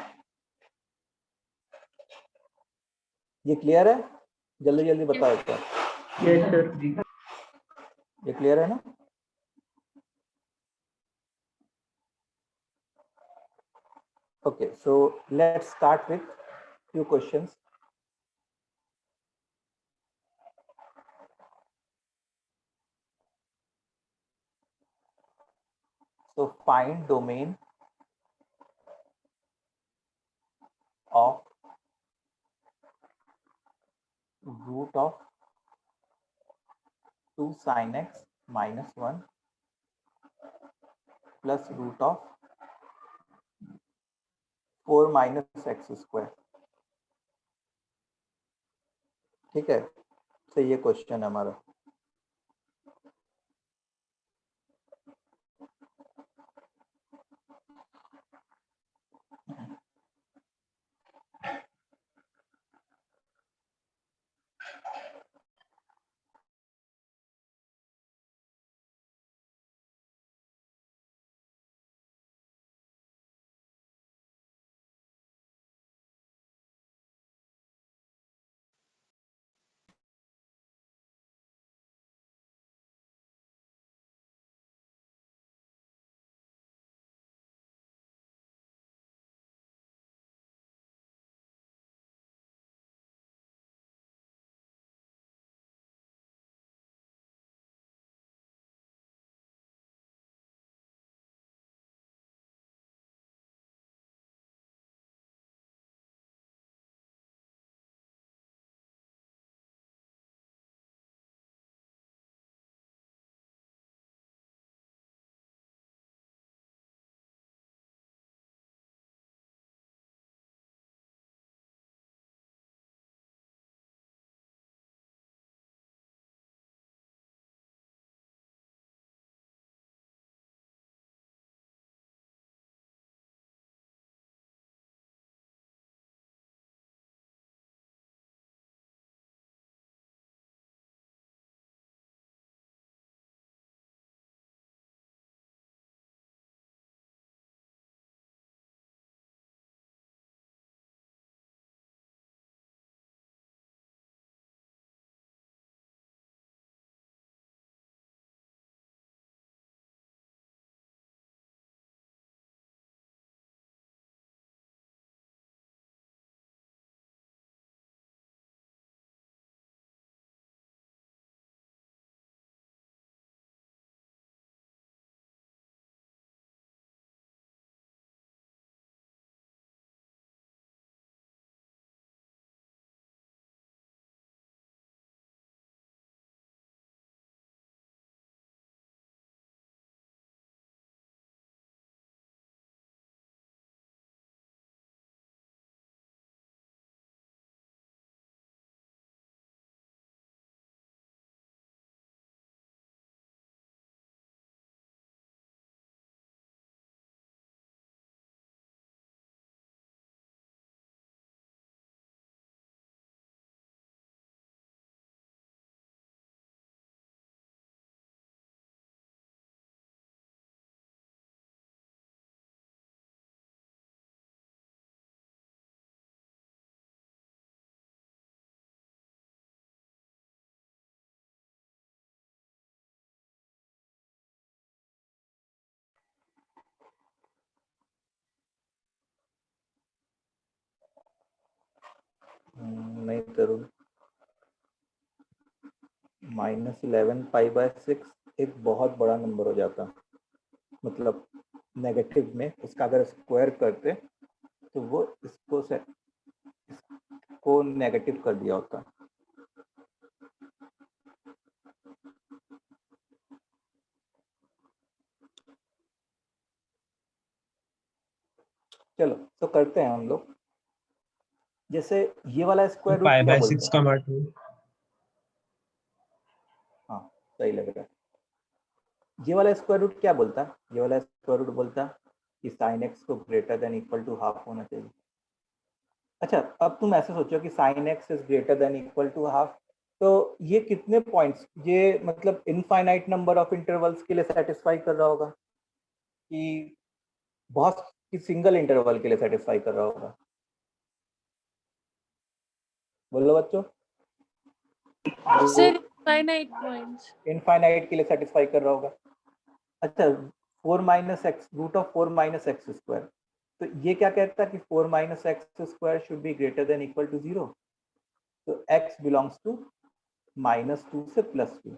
ये क्लियर है, जल्दी जल्दी बताओ एक बार। Yes sir. ये क्लियर है ना? Okay, so let's start with few questions. So find domain of root of 2 sin x minus 1 plus root of 4 minus x square, ठीक है। तो ये क्वेश्चन हमारा नहीं तरुण, -11π/6 एक बहुत बड़ा नंबर हो जाता, मतलब नेगेटिव में उसका अगर स्क्वायर करते तो वो इसको नेगेटिव कर दिया होता। चलो तो करते हैं हम लोग। जैसे ये वाला स्क्वायर रूट क्या बोलता है? का मतलब हाँ सही लग रहा है। ये वाला स्क्वायर रूट क्या बोलता है? ये वाला स्क्वायर रूट बोलता कि sin x को greater than equal to half होना चाहिए। अच्छा, अब तुम ऐसे सोचो कि sin x is greater than equal to half, तो ये कितने पॉइंट्स, ये मतलब इनफाइनाइट नंबर ऑफ इंटरवल्स के लिए सेटिस्फाई कर रहा होगा कि बहुत कि सिंगल इंटरवल के लिए सेटिस्फाई कर रहा होगा? बोलो बच्चों। Sir finite points. इनफाइनाइट के लिए सेटिस्फाई कर रहा होगा। अच्छा, 4 - x root of 4 - x square, तो ये क्या कहता है कि 4 - x square should be greater than equal to 0। तो x बिलोंग्स टू -2 से +2।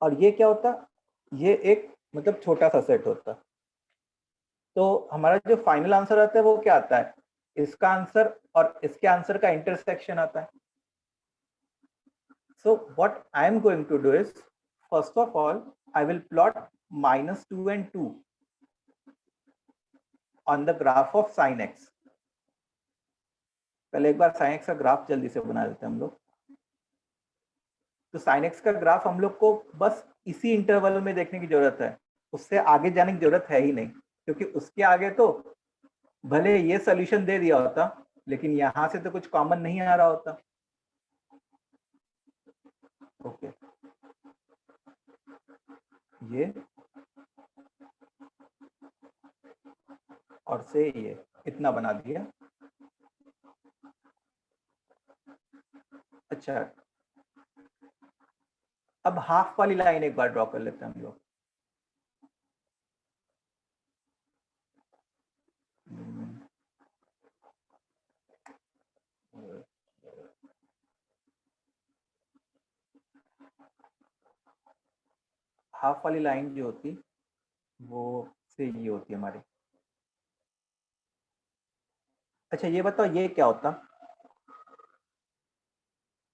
और ये क्या होता? ये एक मतलब छोटा सा सेट होता। तो हमारा जो फाइनल आंसर आता है वो क्या आता है? इसका आंसर और इसके आंसर का इंटरसेक्शन आता है। So what I am going to do is, first of all, I will plot -2 and 2 on the graph of sin x. पहले एक बार sin x का ग्राफ जल्दी से बना देते हैं हम लोग। तो sin x का ग्राफ हम लोग को बस इसी इंटरवल में देखने की जरूरत है, उससे आगे जाने की जरूरत है ही नहीं, क्योंकि उसके आगे तो भले ये सोल्यूशन दे दिया होता लेकिन यहां से तो कुछ कॉमन नहीं आ रहा होता। ओके, ये और से ये इतना बना दिया। अच्छा, अब हाफ वाली लाइन एक बार ड्रॉ कर लेते हैं हम लोग। हाफ वाली लाइन जो होती वो से ये होती है हमारी। अच्छा ये बताओ ये क्या होता?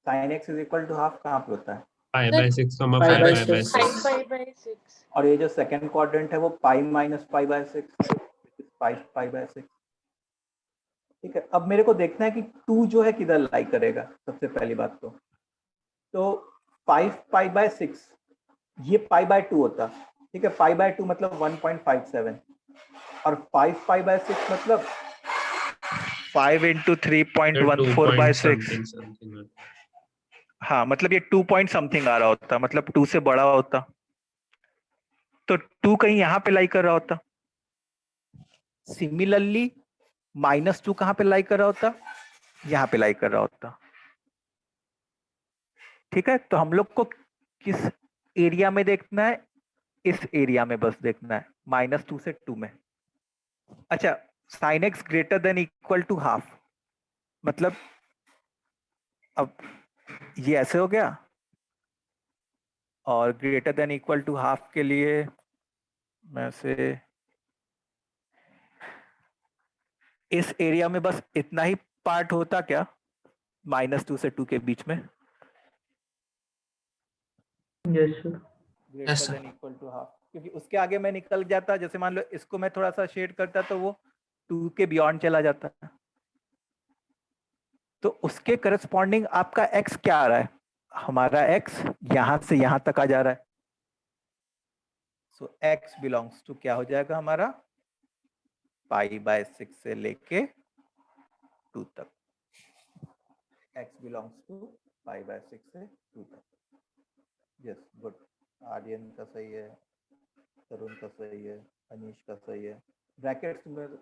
sin x is equal to half कहाँ पे होता है? π/6 5/6। और ये जो सेकंड क्वाड्रेंट है वो π - π/6, 5π/6। ठीक है, अब मेरे को देखना है कि 2 जो है किधर लाई करेगा। सबसे पहली बात तो 5π/6 ये π/2 होता। ठीक है, π/2 मतलब 1.57 और 5π/6 मतलब 5 × 3.14/6। हाँ, मतलब ये 2 पॉइंट समथिंग आ रहा होता, मतलब 2 से बड़ा होता। तो 2 कहीं यहाँ पे लाई कर रहा होता। सिमिलरली -2 कहाँ पे लाई कर रहा होता? यहाँ पे लाई कर रहा होता। ठीक है, तो हम लोग को किस एरिया में देखना है? इस एरिया में बस देखना है, -2 से 2 में। अच्छा, sin x greater than equal to half, मतलब अब ये ऐसे हो गया, और greater than equal to half के लिए मैं से इस एरिया में बस इतना ही पार्ट होता क्या, -2 से 2 के बीच में? Yes sir. Greater than equal to half, क्योंकि उसके आगे मैं निकल जाता, जैसे मान लो इसको मैं थोड़ा सा शेड करता तो वो 2 के बियॉन्ड चला जाता। तो उसके करस्पॉन्डिंग आपका x क्या आ रहा है? हमारा x यहां से यहां तक आ जा रहा है। सो x बिलोंग्स टू क्या हो जाएगा हमारा? π/6 से लेके 2 तक। x बिलोंग्स टू π/6 से 2 तक। Yes, good. आर्यन का सही है, तरुण का सही है, अनीश का सही है। ब्रैकेट्स में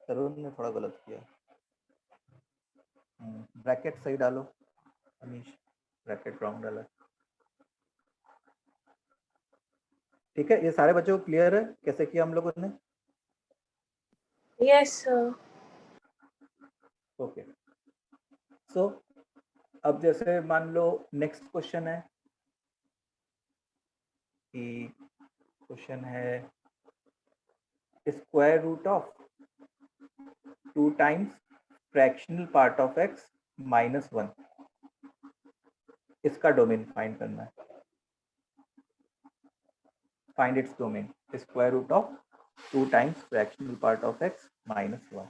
तरुण ने थोड़ा गलत किया। ब्रैकेट सही डालो अनीश, ब्रैकेट रॉन्ग डाला। ठीक है, ये सारे बच्चों को क्लियर है कैसे किया हम लोगों ने? Yes sir. ओके, सो अब जैसे मान लो नेक्स्ट क्वेश्चन है कि क्वेश्चन है square root of 2 times fractional part of x minus 1, इसका डोमेन फाइंड करना है। Find its domain, square root of 2 times fractional part of x minus 1।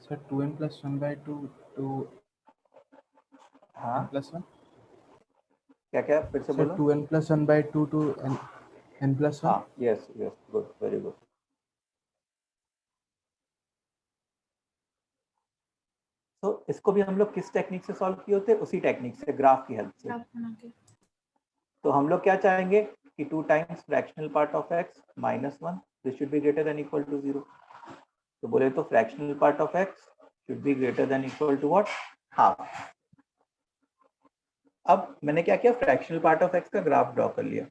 Sir 2n plus 1 by 2 to हाँ n plus 1। क्या क्या फिर से sir बोलो। 2n plus 1 by 2 to n plus 1। हाँ yes yes good very good. तो इसको भी हम लोग किस टेक्निक से सॉल्व किए होते हैं? उसी टेक्निक से, ग्राफ की हेल्प से। ग्राफ बना के। तो हम लोग क्या चाहेंगे कि 2 times fractional part of x minus 1 this should be greater than equal to 0। तो बोले तो fractional part of x should be greater than equal to what? Half. अब मैंने क्या किया, फ्रैक्शनल पार्ट ऑफ x का ग्राफ ड्रॉ कर लिया।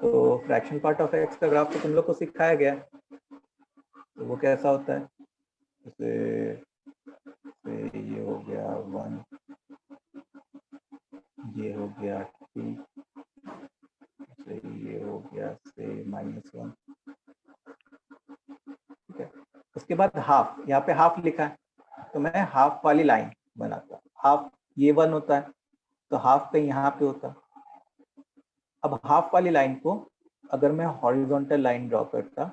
तो फ्रैक्शनल पार्ट ऑफ x का ग्राफ तो तुम लोग को सिखाया गया, तो वो कैसा होता है? जैसे ये हो गया 1, ये हो गया 2, ये हो गया से -1, ठीक है। उसके बाद हाफ, यहाँ पे हाफ लिखा है तो मैं हाफ वाली लाइन बनाता हूँ। हाफ ये 1 होता है तो हाफ कहीं यहाँ पे होता है। अब हाफ वाली लाइन को अगर मैं हॉरिजॉन्टल लाइन ड्रॉ करता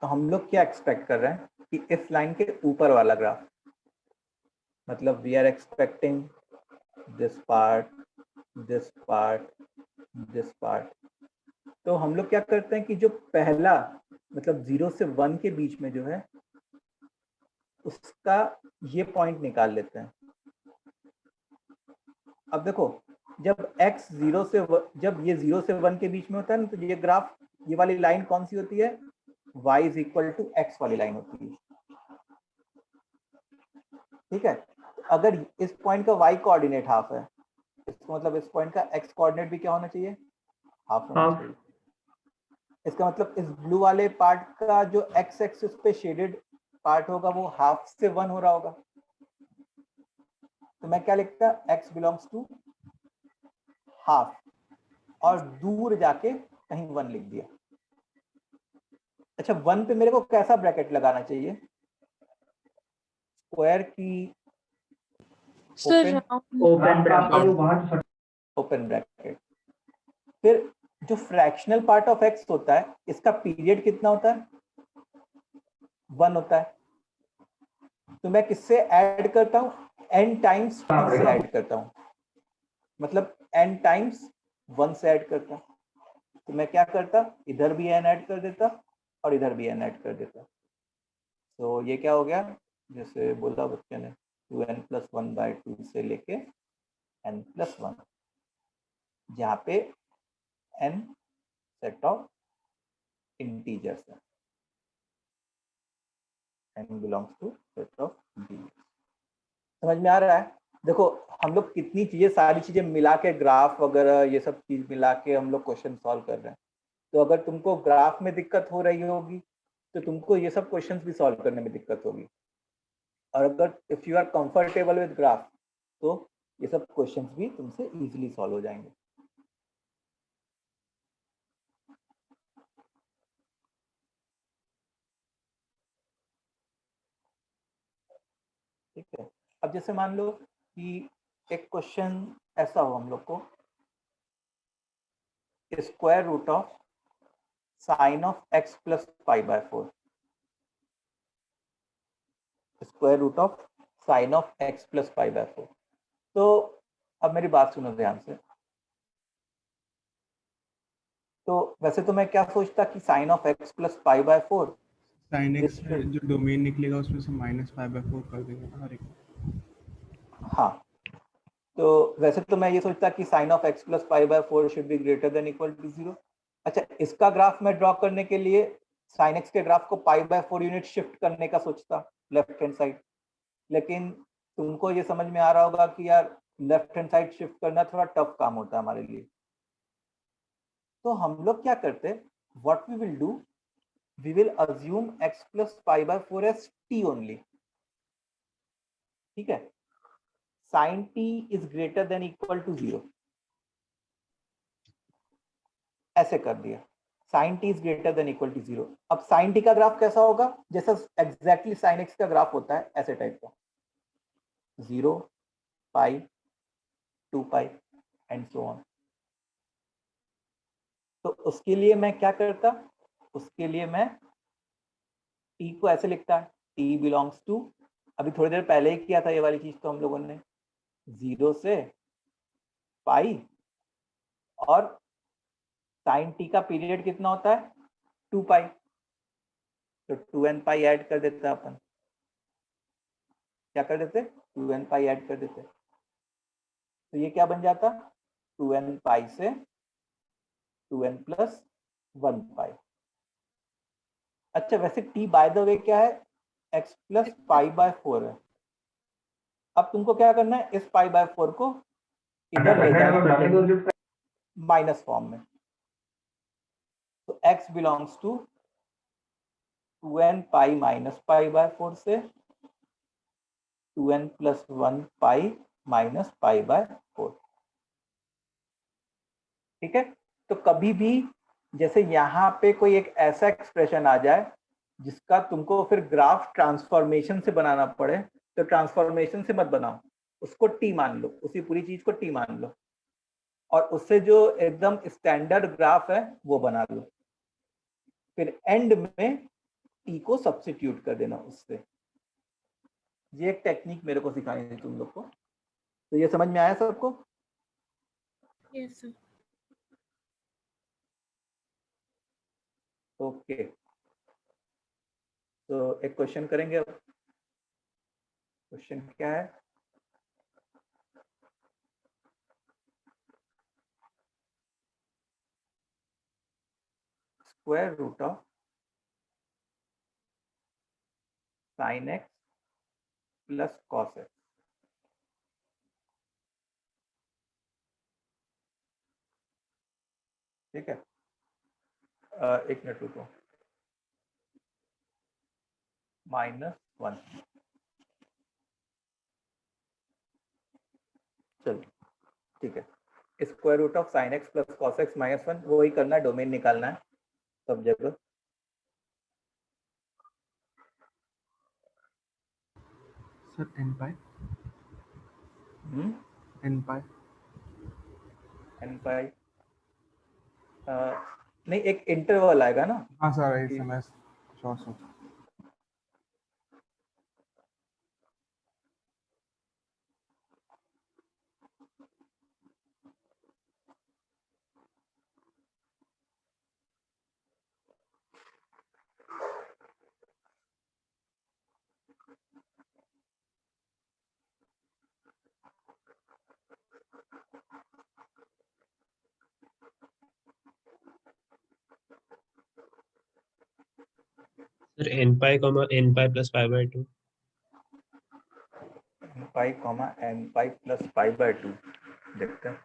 तो हम लोग क्या एक्सपेक्ट कर रहे हैं कि इस लाइन के ऊपर वाला ग्राफ, मतलब we are expecting this part, this part, this part. तो हम लोग क्या करते हैं कि जो पहला मतलब 0 से 1 के बीच में जो है उसका ये पॉइंट निकाल लेते हैं। अब देखो जब x 0 से जब ये 0 से 1 के बीच में होता है ना, तो ये ग्राफ, ये वाली लाइन कौन सी होती है? y is equal to x वाली लाइन होती है, ठीक है। अगर इस पॉइंट का y कोऑर्डिनेट हाफ है, इसका मतलब इस पॉइंट का x कोऑर्डिनेट भी क्या होना चाहिए? हाफ होना चाहिए। इसका मतलब इस ब्लू वाले पार्ट का जो x एक्सिस पे शेडेड पार्ट होगा वो हाफ से 1 हो रहा होगा। तो मैं क्या लिखता? x बिलोंग्स टू हाफ, और दूर जाके कहीं 1 लिख दिया। अच्छा 1 पे मेरे को कैसा ब्रैकेट लगाना चाहिए? स्क्वायर की सर ओपन ब्रैकेट। फिर जो फ्रैक्शनल पार्ट ऑफ x होता है इसका पीरियड कितना होता है? 1 होता है। तो मैं किससे ऐड करता हूँ? n टाइम्स 1 से ऐड करता हूँ, मतलब n टाइम्स 1 से ऐड करता हूँ। तो मैं क्या करता? इधर भी n ऐड कर देता और इधर भी n ऐड कर देता। तो ये क्या हो गया, जैसे बोला बच्चे ने 2n plus 1 by 2 से लेके n plus 1, जहाँ पे n सेट ऑफ इंटीजर्स है, n belongs to set of integers. समझ में आ रहा है? देखो हम लोग कितनी चीजें, सारी चीजें मिला के, ग्राफ वगैरह ये सब चीज मिला के हम लोग क्वेश्चन सॉल्व कर रहे हैं। तो अगर तुमको ग्राफ में दिक्कत हो रही होगी तो तुमको ये सब क्वेश्चंस भी सॉल्व करने में दिक्कत होगी, और अगर if you are comfortable with graph तो ये सब क्वेश्चंस भी तुमसे इजीली सॉल्व हो जाएंगे। ठीक है, अब जैसे मान लो कि एक क्वेश्चन ऐसा हो हम लोग को, square root of sine of x plus pi by 4, square root of sine of x plus pi by 4। तो अब मेरी बात सुनो ध्यान से। तो वैसे तो मैं क्या सोचता कि sine of x plus pi by 4, sine x जो डोमेन निकलेगा उसमें से -π/4 कर देंगे हर एक। हाँ, तो वैसे तो मैं ये सोचता कि sine of x plus pi by 4 should be greater than equal to 0। अच्छा, इसका ग्राफ मैं ड्रॉ करने के लिए साइन x के ग्राफ को पाई बाय 4 यूनिट शिफ्ट करने का सोचता लेफ्ट हैंड साइड, लेकिन तुमको ये समझ में आ रहा होगा कि यार लेफ्ट हैंड साइड शिफ्ट करना थोड़ा टफ काम होता है हमारे लिए। तो हम लोग क्या करते, what we will do, we will assume x plus pi by 4 as t only. ठीक है, sin t is greater than equal to 0, ऐसे कर दिया, sin t is greater than equal to 0। अब sin t का ग्राफ कैसा होगा, जैसा एग्जैक्टली sin x का ग्राफ होता है ऐसे टाइप का, 0 पाई 2 पाई एंड सो ऑन। तो उसके लिए मैं क्या करता, उसके लिए मैं t को ऐसे लिखता, t बिलोंग्स टू, अभी थोड़ी देर पहले ही किया था ये वाली चीज तो हम लोगों ने, 0 से पाई, और साइन टी का पीरियड कितना होता है 2 पाई, तो 2n पाई ऐड कर देते अपन, क्या कर देते 2n पाई ऐड कर देते, तो ये क्या बन जाता 2n पाई से 2n प्लस 1 पाई। अच्छा, वैसे t बाय द वे क्या है, x प्लस पाई बाय 4 है। अब तुमको क्या करना है, इस पाई बाय 4 को इधर ले जाना माइनस फॉर्म में, तो x belongs to 2n pi minus pi by 4 से 2n plus 1 pi minus pi by 4। ठीक है, तो कभी भी जैसे यहाँ पे कोई एक ऐसा एक्सप्रेशन आ जाए जिसका तुमको फिर ग्राफ ट्रांसफॉर्मेशन से बनाना पड़े, तो ट्रांसफॉर्मेशन से मत बनाओ, उसको टी मान लो, उसी पूरी चीज को टी मान लो, और उससे जो एकदम स्टैंडर्ड ग्राफ है वो बना लो, फिर एंड में टी को सब्स्टिट्यूट कर देना उससे। ये एक टेक्निक मेरे को सिखाई थी तुम लोग को, तो ये समझ में आया सबको? Yes sir. ओके, तो एक क्वेश्चन करेंगे अब। क्वेश्चन क्या है, square root of sine x plus cos x. ठीक है, एक मिनट रुको, -1, चलो ठीक है, square root of sine x plus cos x -1, वही करना है, डोमेन निकालना है सब जगह। Sir n pi n pi नहीं, एक इंटरवल आएगा ना। हाँ सर, वही समय शॉर्ट सोच। Sir, n pi plus pi by 2. n pi plus pi bye 2, देखते हैं।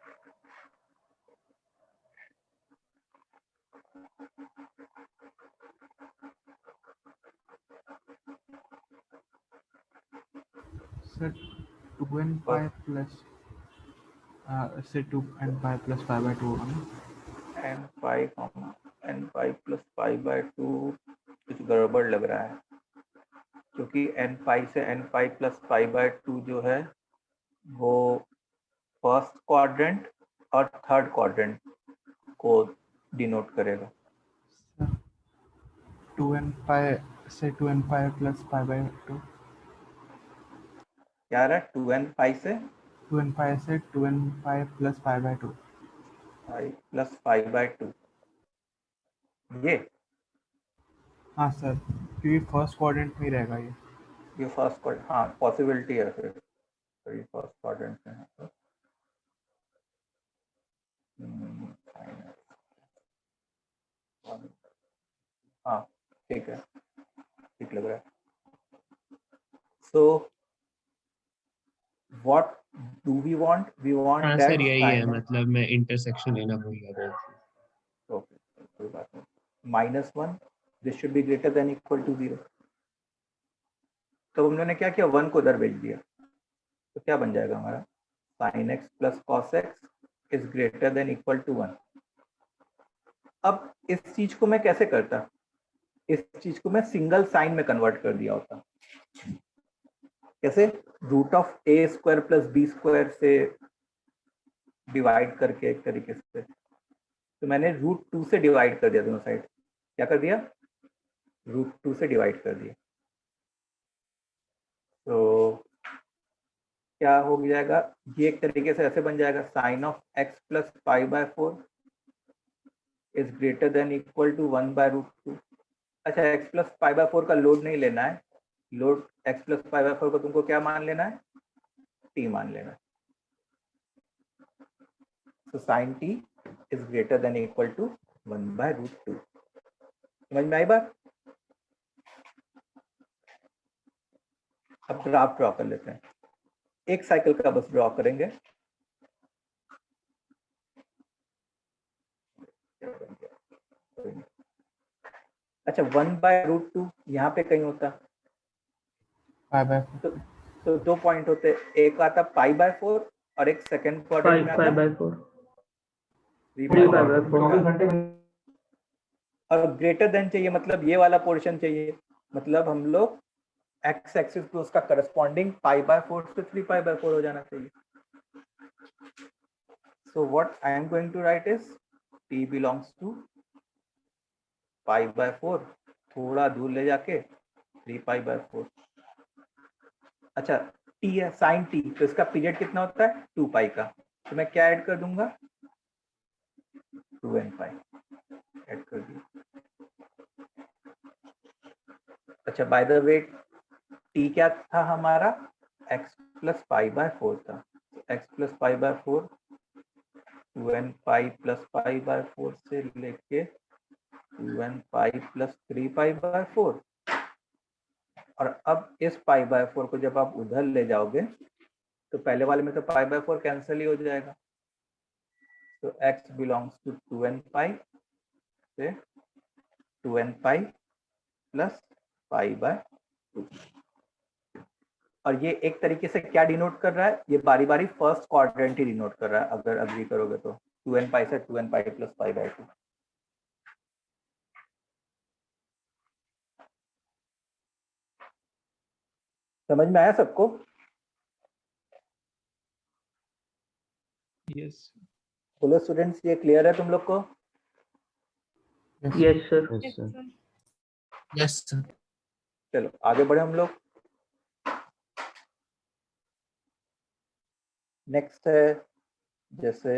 सर 2n pi प्लस से 2n pi plus pi by 2 होगा ना? n pi plus pi bye 2 कुछ गड़बड़ लग रहा है, क्योंकि n pi से n pi plus pi bye 2 जो है वो फर्स्ट क्वाड्रेंट और थर्ड क्वाड्रेंट को डिनोट करेगा। 2n pi से 2n pi plus pi by 2, क्या आ रहा है? 2n pi से 2n pi से 2n pi plus pi by 2। pi plus pi bye 2, ये हाँ सर, क्योंकि फर्स्ट क्वाड्रेंट में ही रहेगा ये। फर्स्ट क्वाड्रेंट, हाँ पॉसिबिलिटी है फिर, तो ये फर्स्ट क्वाड्रेंट में है तो हाँ ठीक है, ठीक लग रहा है। So what do we want? We want हाँ दैट सर यही है, मतलब मैं इंटरसेक्शन लेना भूल गया था। ओके, कोई बात नहीं। -1 this should be greater than equal to 0। तो हम लोगों ने क्या किया, 1 को उधर भेज दिया, तो क्या बन जाएगा हमारा? sin x plus cos x is greater than equal to 1। अब इस चीज को मैं कैसे करता? इस चीज को मैं सिंगल साइन में कन्वर्ट कर दिया होता। कैसे? Root of a square plus b square से डिवाइड करके एक तरीके से, तो मैंने √2 से डिवाइड कर दिया दोनों साइड। क्या कर दिया? √2 से डिवाइड कर दिया। तो क्या हो जाएगा? ये एक तरीके से ऐसे बन जाएगा, sine of x plus pi by 4 is greater than equal to 1 by √2। अच्छा, x प्लस पाई बाय 4 का लोड नहीं लेना है, load x plus pi by 4 को तुमको क्या मान लेना है? t मान लेना है। तो sine t is greater than equal to 1 by √2। समझ में आई बात? अब ग्राफ ड्रॉ कर लेते हैं, एक साइकिल का बस ड्रॉ करेंगे। अच्छा, 1 बाय √2 यहाँ पे कहीं होता pi by 4। तो 2 पॉइंट होते, एक आता पाई बाय 4 और एक सेकंड क्वाड्रेंट में आता 5 by 4 3 3 पाई pi by 4 और ग्रेटर देन चाहिए, मतलब ये वाला पोर्शन चाहिए, मतलब हम लोग एक्स एक्सिस पे उसका करस्पॉन्डिंग पाई बाय 4 से 3 पाई बाय 4 हो जाना चाहिए। So what I am going to write is t belongs to pi by 4, थोड़ा दूर ले जाके 3 पाई बाय 4। अच्छा, t है साइन t, तो इसका पीरियड कितना होता है? 2 पाई का, तो मैं क्या ऐड कर दूंगा? 2n पाई ऐड कर दिया। अच्छा, बाय द वे t क्या था हमारा? x प्लस पाई बाय 4 था, x plus pi by 4 2n pi plus pi by 4 से लेके 2n pi plus 3 pi by 4। और अब इस पाई बाय 4 को जब आप उधर ले जाओगे तो पहले वाले में तो पाई बाय 4 कैंसिल ही हो जाएगा, तो x बिलोंग्स टू 2n पाई से 2n pi plus pi bye 2। और ये एक तरीके से क्या डिनोट कर रहा है? ये बारी बारी फर्स्ट क्वाड्रेंट ही डिनोट कर रहा है, अगर अग्री करोगे तो 2n पाई से 2n pi plus pi bye 2। समझ में आया सबको? यस बोलो स्टूडेंट्स, ये क्लियर है तुम लोग को? Yes sir yes sir. Yes sir. चलो आगे बढ़े हम लोग। नेक्स्ट है जैसे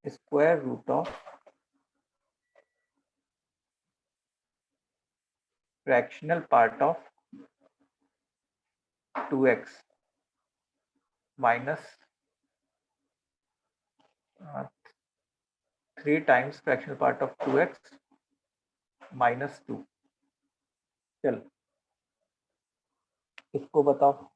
square root of fractional part of 2x minus 3 times fractional part of 2x minus 2। चलो इसको बताओ।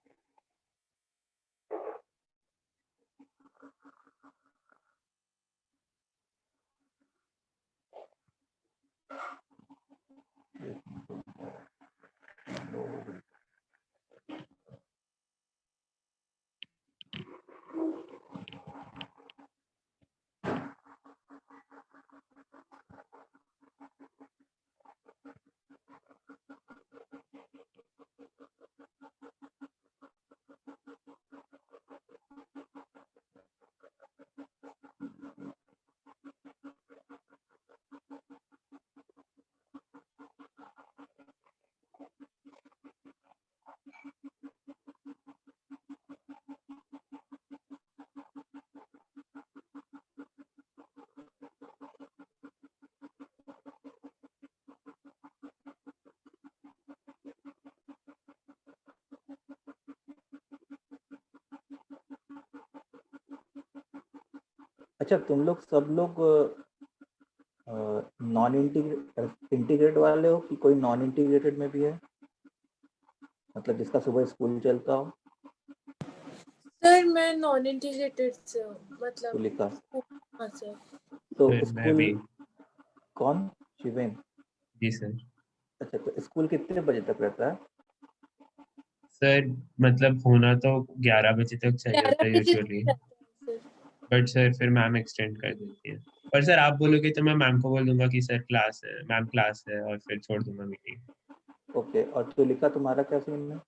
अच्छा, तुम लोग सब लोग नॉन इंटीग्रेट वाले हो कि कोई नॉन इंटीग्रेटेड में भी है, मतलब जिसका सुबह स्कूल चलता हो? सर मैं नॉन इंटीग्रेटेड से हूँ, मतलब तुलिका, हाँ सर। तो सर, मैं भी। स्कूल कौन? शिवेन? जी सर। अच्छा, तो स्कूल कितने बजे तक रहता है? सर मतलब होना तो 11 बजे तक चाहिए 11 होता है बजे यूजुअली, तक रहता है सर। बट सर फिर मैम एक्सटेंड कर देती है। पर सर आप बोलोगे तो मैं मैम को बोल दूंगा कि सर क्लास है, मैम क्लास है, और फिर छोड़ दूंगा मीटिंग। ओके, और तुलिका तुम्हारा क्या सीन है?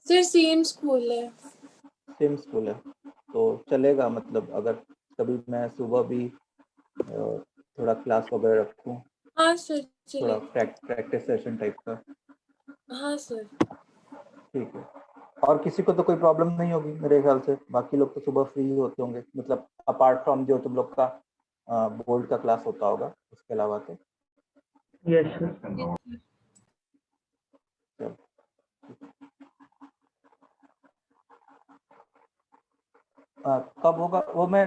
सर सेम स्कूल है। सेम स्कूल है तो चलेगा, मतलब अगर कभी मैं सुबह भी थोड़ा क्लास वगैरह रखूँ, हाँ सर थोड़ा चलिए। प्रैक्टिस सेशन टाइप का, हाँ सर। ठीक है। और किसी को तो कोई प्रॉब्लम नहीं होगी मेरे ख्याल से, बाकी लोग तो सुबह फ्री होते होंगे, मतलब अपार्ट फ्रॉम जो तुम लोग का बोर्ड का क्लास होता होगा, उसके अलावा तो। Yes sir. चलो, कब होगा वो मैं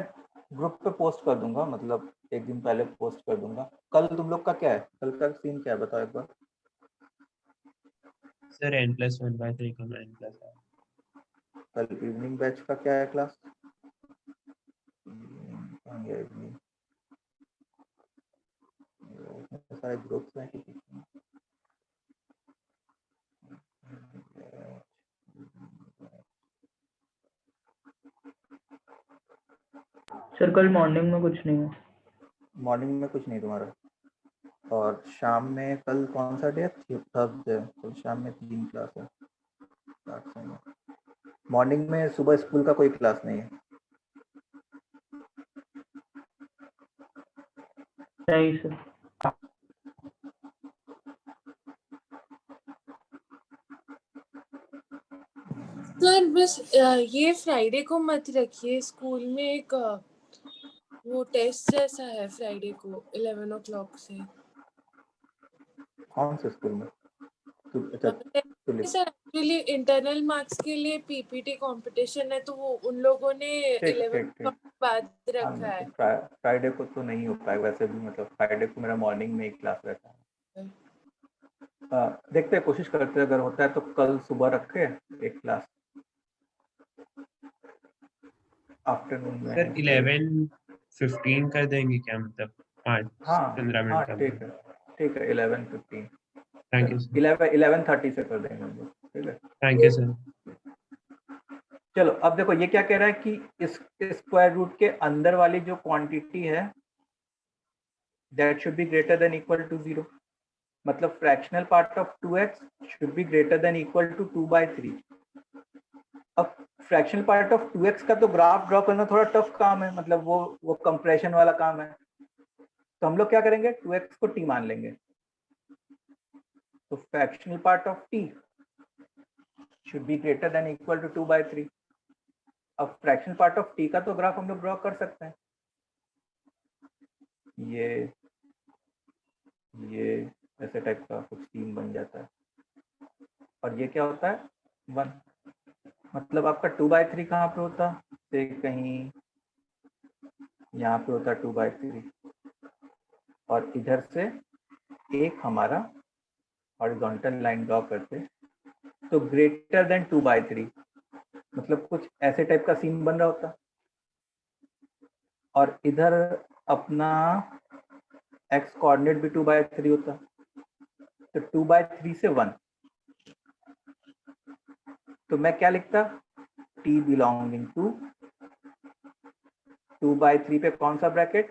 ग्रुप पे पोस्ट कर दूंगा, मतलब एक दिन पहले पोस्ट कर दूंगा। कल तुम लोग का क्या है, कल का सीन क्या है बताओ एक बार। सर n+1/3 का n+1। कल इवनिंग बैच का क्या है क्लास? सारे ग्रुप्स हैं किसी के? सर कल मॉर्निंग में कुछ नहीं है। मॉर्निंग में कुछ नहीं तुम्हारा, और शाम में कल कौन सा डे है? थर्सडे, तो शाम में 3 क्लास है। मॉर्निंग में सुबह स्कूल का कोई क्लास नहीं है? नहीं सर। सर बस ये फ्राइडे को मत रखिए, स्कूल में एक वो टेस्ट जैसा है फ्राइडे को 11 o'clock से। कौन से स्कूल में? अच्छा, सर एक्चुअली इंटरनल मार्क्स के लिए पीपीटी कंपटीशन है, तो वो उन लोगों ने 11 o'clock बाद रखा है। फ्राइडे को तो नहीं हो पाएगा वैसे भी, मतलब फ्राइडे को मेरा मॉर्निंग में एक क्लास रहता है। देखते हैं, कोशिश करते हैं, अगर होता है तो कल सुबह रखे एक क्लास, आफ्टरनून में। सर 11:15 कर देंगे क्या, मतलब 5-15 मिनट का? ठीक है 11:15। Thank you sir. 11:30 से कर देंगे हम लोग, ठीक है। Thank you sir. चलो, अब देखो ये क्या कह रहा है कि इस स्क्वायर रूट के अंदर वाली जो क्वांटिटी है that should be greater than equal to 0, मतलब fractional part of 2x should be greater than equal to 2/3। अब फ्रैक्शनल पार्ट ऑफ 2x का तो ग्राफ ड्रॉ करना थोड़ा टफ काम है, मतलब वो कंप्रेशन वाला काम है, तो हम लोग क्या करेंगे, 2x को t मान लेंगे, तो fractional part of t should be greater than equal to 2/3। अब फ्रैक्शनल पार्ट ऑफ t का तो ग्राफ हम लोग ड्रॉ कर सकते हैं, ये ऐसे टाइप का कुछ सीन बन जाता है, और ये क्या होता है 1, मतलब आपका 2/3 कहाँ पे होता है, कहीं यहाँ पे होता है 2/3, और इधर से एक हमारा हॉरिजॉन्टल लाइन ड्रॉ करते तो ग्रेटर देन 2/3, मतलब कुछ ऐसे टाइप का सीन बन रहा होता, और इधर अपना x कोऑर्डिनेट भी 2/3 होता, तो 2/3 से 1, तो मैं क्या लिखता, t बिलोंगिंग टू 2/3 पे कौन सा ब्रैकेट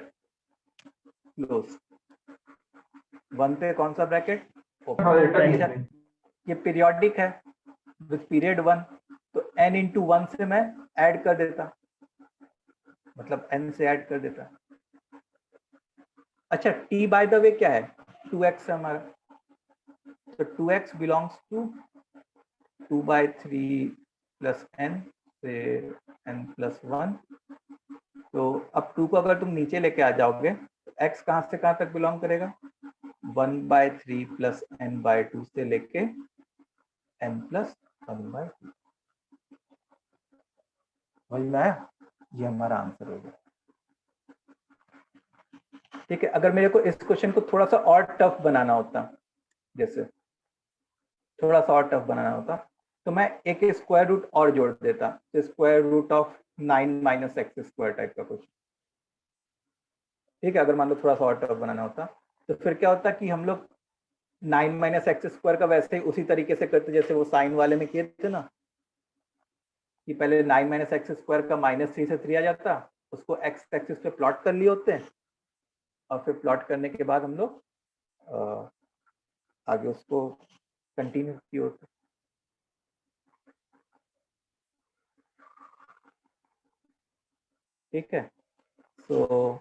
क्लोज, 1 पे कौन सा ब्रैकेट ओपन। ये पीरियोडिक है विद पीरियड 1, तो n इंटू 1 से मैं ऐड कर देता, मतलब n से ऐड कर देता। अच्छा t बाय द वे क्या है, 2x है हमारा, तो 2x belongs to 2/3 plus n से n प्लस 1। तो अब 2 को अगर तुम नीचे लेके आ जाओगे तो x कहाँ से कहाँ तक बिलोंग करेगा, 1/3 प्लस n/2 से लेके n प्लस 1/2। समझ में आया, ये हमारा आंसर हो गया। ठीक है, अगर मेरे को इस क्वेश्चन को थोड़ा सा और टफ बनाना होता, जैसे थोड़ा सा और टफ बनाना होता, तो मैं एक स्क्वायर रूट और जोड़ देता, square root of 9 minus x square type का कुछ। ठीक है, अगर मान लो थोड़ा सा और टफ बनाना होता, तो फिर क्या होता कि हम लोग 9 माइनस एक्स स्क्वायर का वैसे ही उसी तरीके से करते जैसे वो साइन वाले में किए थे ना, कि पहले 9 माइनस एक्स स्क्वायर का -3 से 3 आ जाता, उसको एक्स एक्सिस पे प्लॉट कर लिए होते हैं, और फिर प्लॉट करने के बाद हम लोग आगे उसको कंटिन्यू किए होते। ठीक है, तो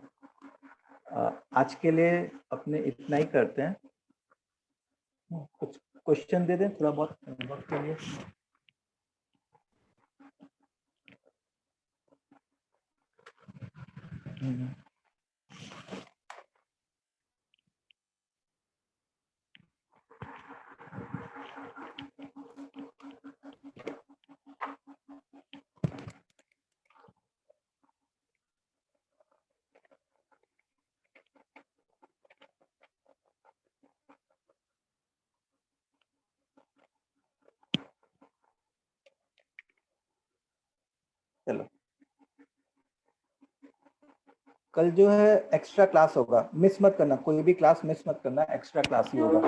आज के लिए अपने इतना ही करते हैं, कुछ क्वेश्चन दे दें थोड़ा बहुत होमवर्क के लिए। चलो, कल जो है एक्स्ट्रा क्लास होगा, मिस मत करना, कोई भी क्लास मिस मत करना, एक्स्ट्रा क्लास ही होगा।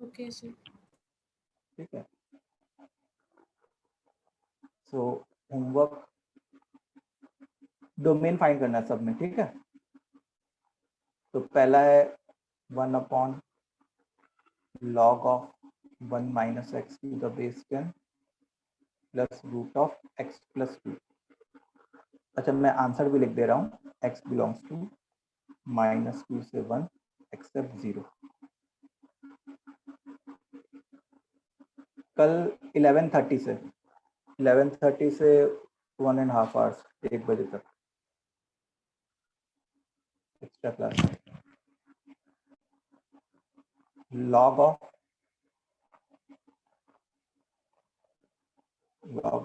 Okay sir. ठीक है, सो होमवर्क डोमेन फाइंड करना है सब में। ठीक है, तो पहला है 1 log of 1 minus x to the base 10 plus root of x plus 2। अच्छा, मैं आंसर भी लिख दे रहा हूँ, x बिलोंग्स टू -2 से 1 एक्सेप्ट 0। कल 11:30 से 1.5 आवर्स, 1 बजे तक extra class. log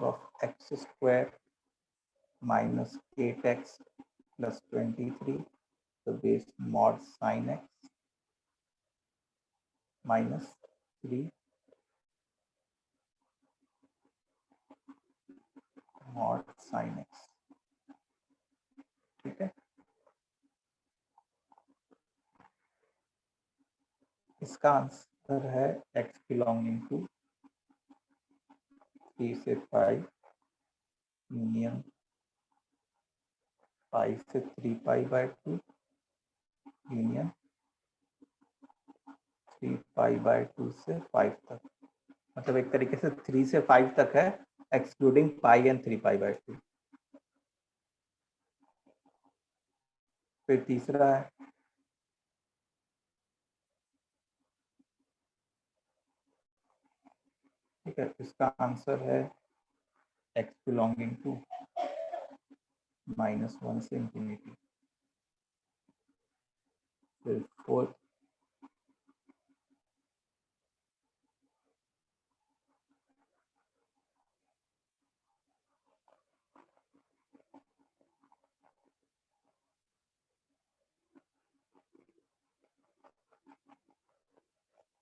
of x square minus 8x plus 23 the base mod sin x minus 3 mod sin x। ठीक है, इसका आंसर है x बिलोंगिंग टू 3 से 5 यूनियन 5 से 3π/2 यूनियन 3π/2 से 5 तक, मतलब एक तरीके से 3 से 5 तक है एक्सक्लूडिंग पाई एंड 3π/2। फिर तीसरा है ठीक है, इसका आंसर है x बिलोंगिंग टू -1 से इंफिनिटी। फिर फोर्थ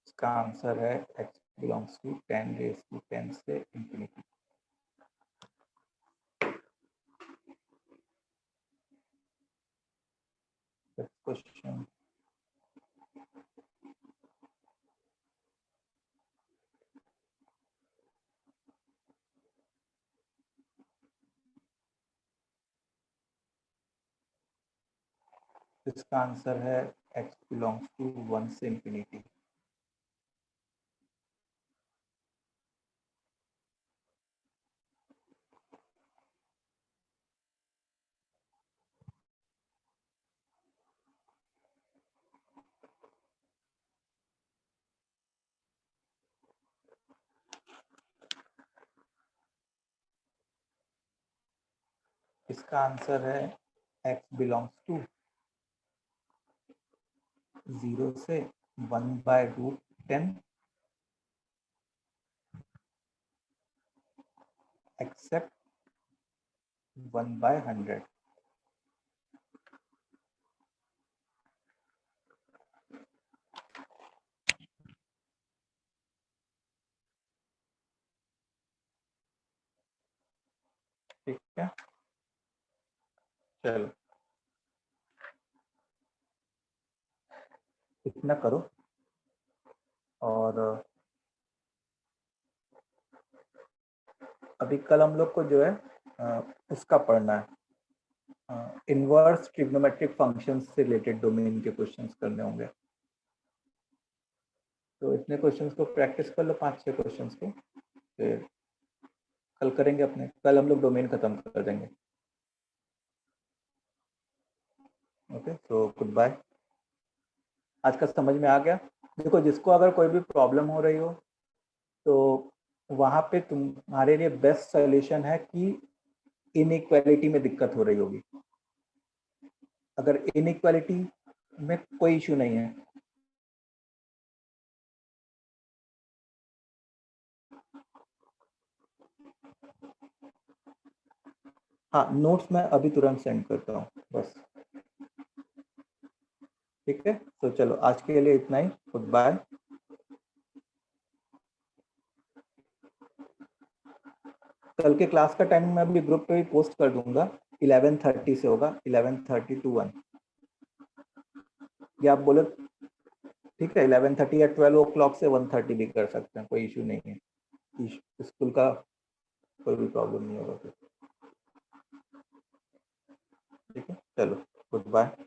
इसका आंसर है x बिलोंग्स टू 10⁻10 से इंफिनिटी। क्वेश्चन इसका आंसर है x बिलोंग्स टू 1 से इंफिनिटी। इसका आंसर है x बिलोंग्स टू 0 से 1/√10 एक्सेप्ट 1/100। ठीक है, चलो इतना करो। और अभी कल हम लोग को जो है उसका पढ़ना है, इनवर्स ट्रिग्नोमेट्रिक फंक्शंस से रिलेटेड डोमेन के क्वेश्चंस करने होंगे। तो इतने क्वेश्चंस को प्रैक्टिस कर लो, 5-6 क्वेश्चंस को, फिर कल करेंगे अपने। कल हम लोग डोमेन खत्म कर देंगे। ओके, तो गुड बाय। आज का समझ में आ गया? देखो, जिसको अगर कोई भी प्रॉब्लम हो रही हो तो वहाँ पे तुम्हारे लिए बेस्ट सॉल्यूशन है कि इनइक्वालिटी में दिक्कत हो रही होगी। अगर इनइक्वालिटी में कोई इश्यू नहीं है, हाँ, नोट्स मैं अभी तुरंत सेंड करता हूँ बस। ठीक है, तो चलो आज के लिए इतना ही। Good bye. कल के क्लास का टाइम मैं अभी ग्रुप पे भी पोस्ट कर दूंगा। 11:30 से होगा, 11:30 to 1। या आप बोलो ठीक है, 11:30 या 12 o'clock से 1:30 भी कर सकते हैं, कोई इशू नहीं है। स्कूल का कोई भी प्रॉब्लम नहीं होगा। ठीक है, चलो गुड बाय।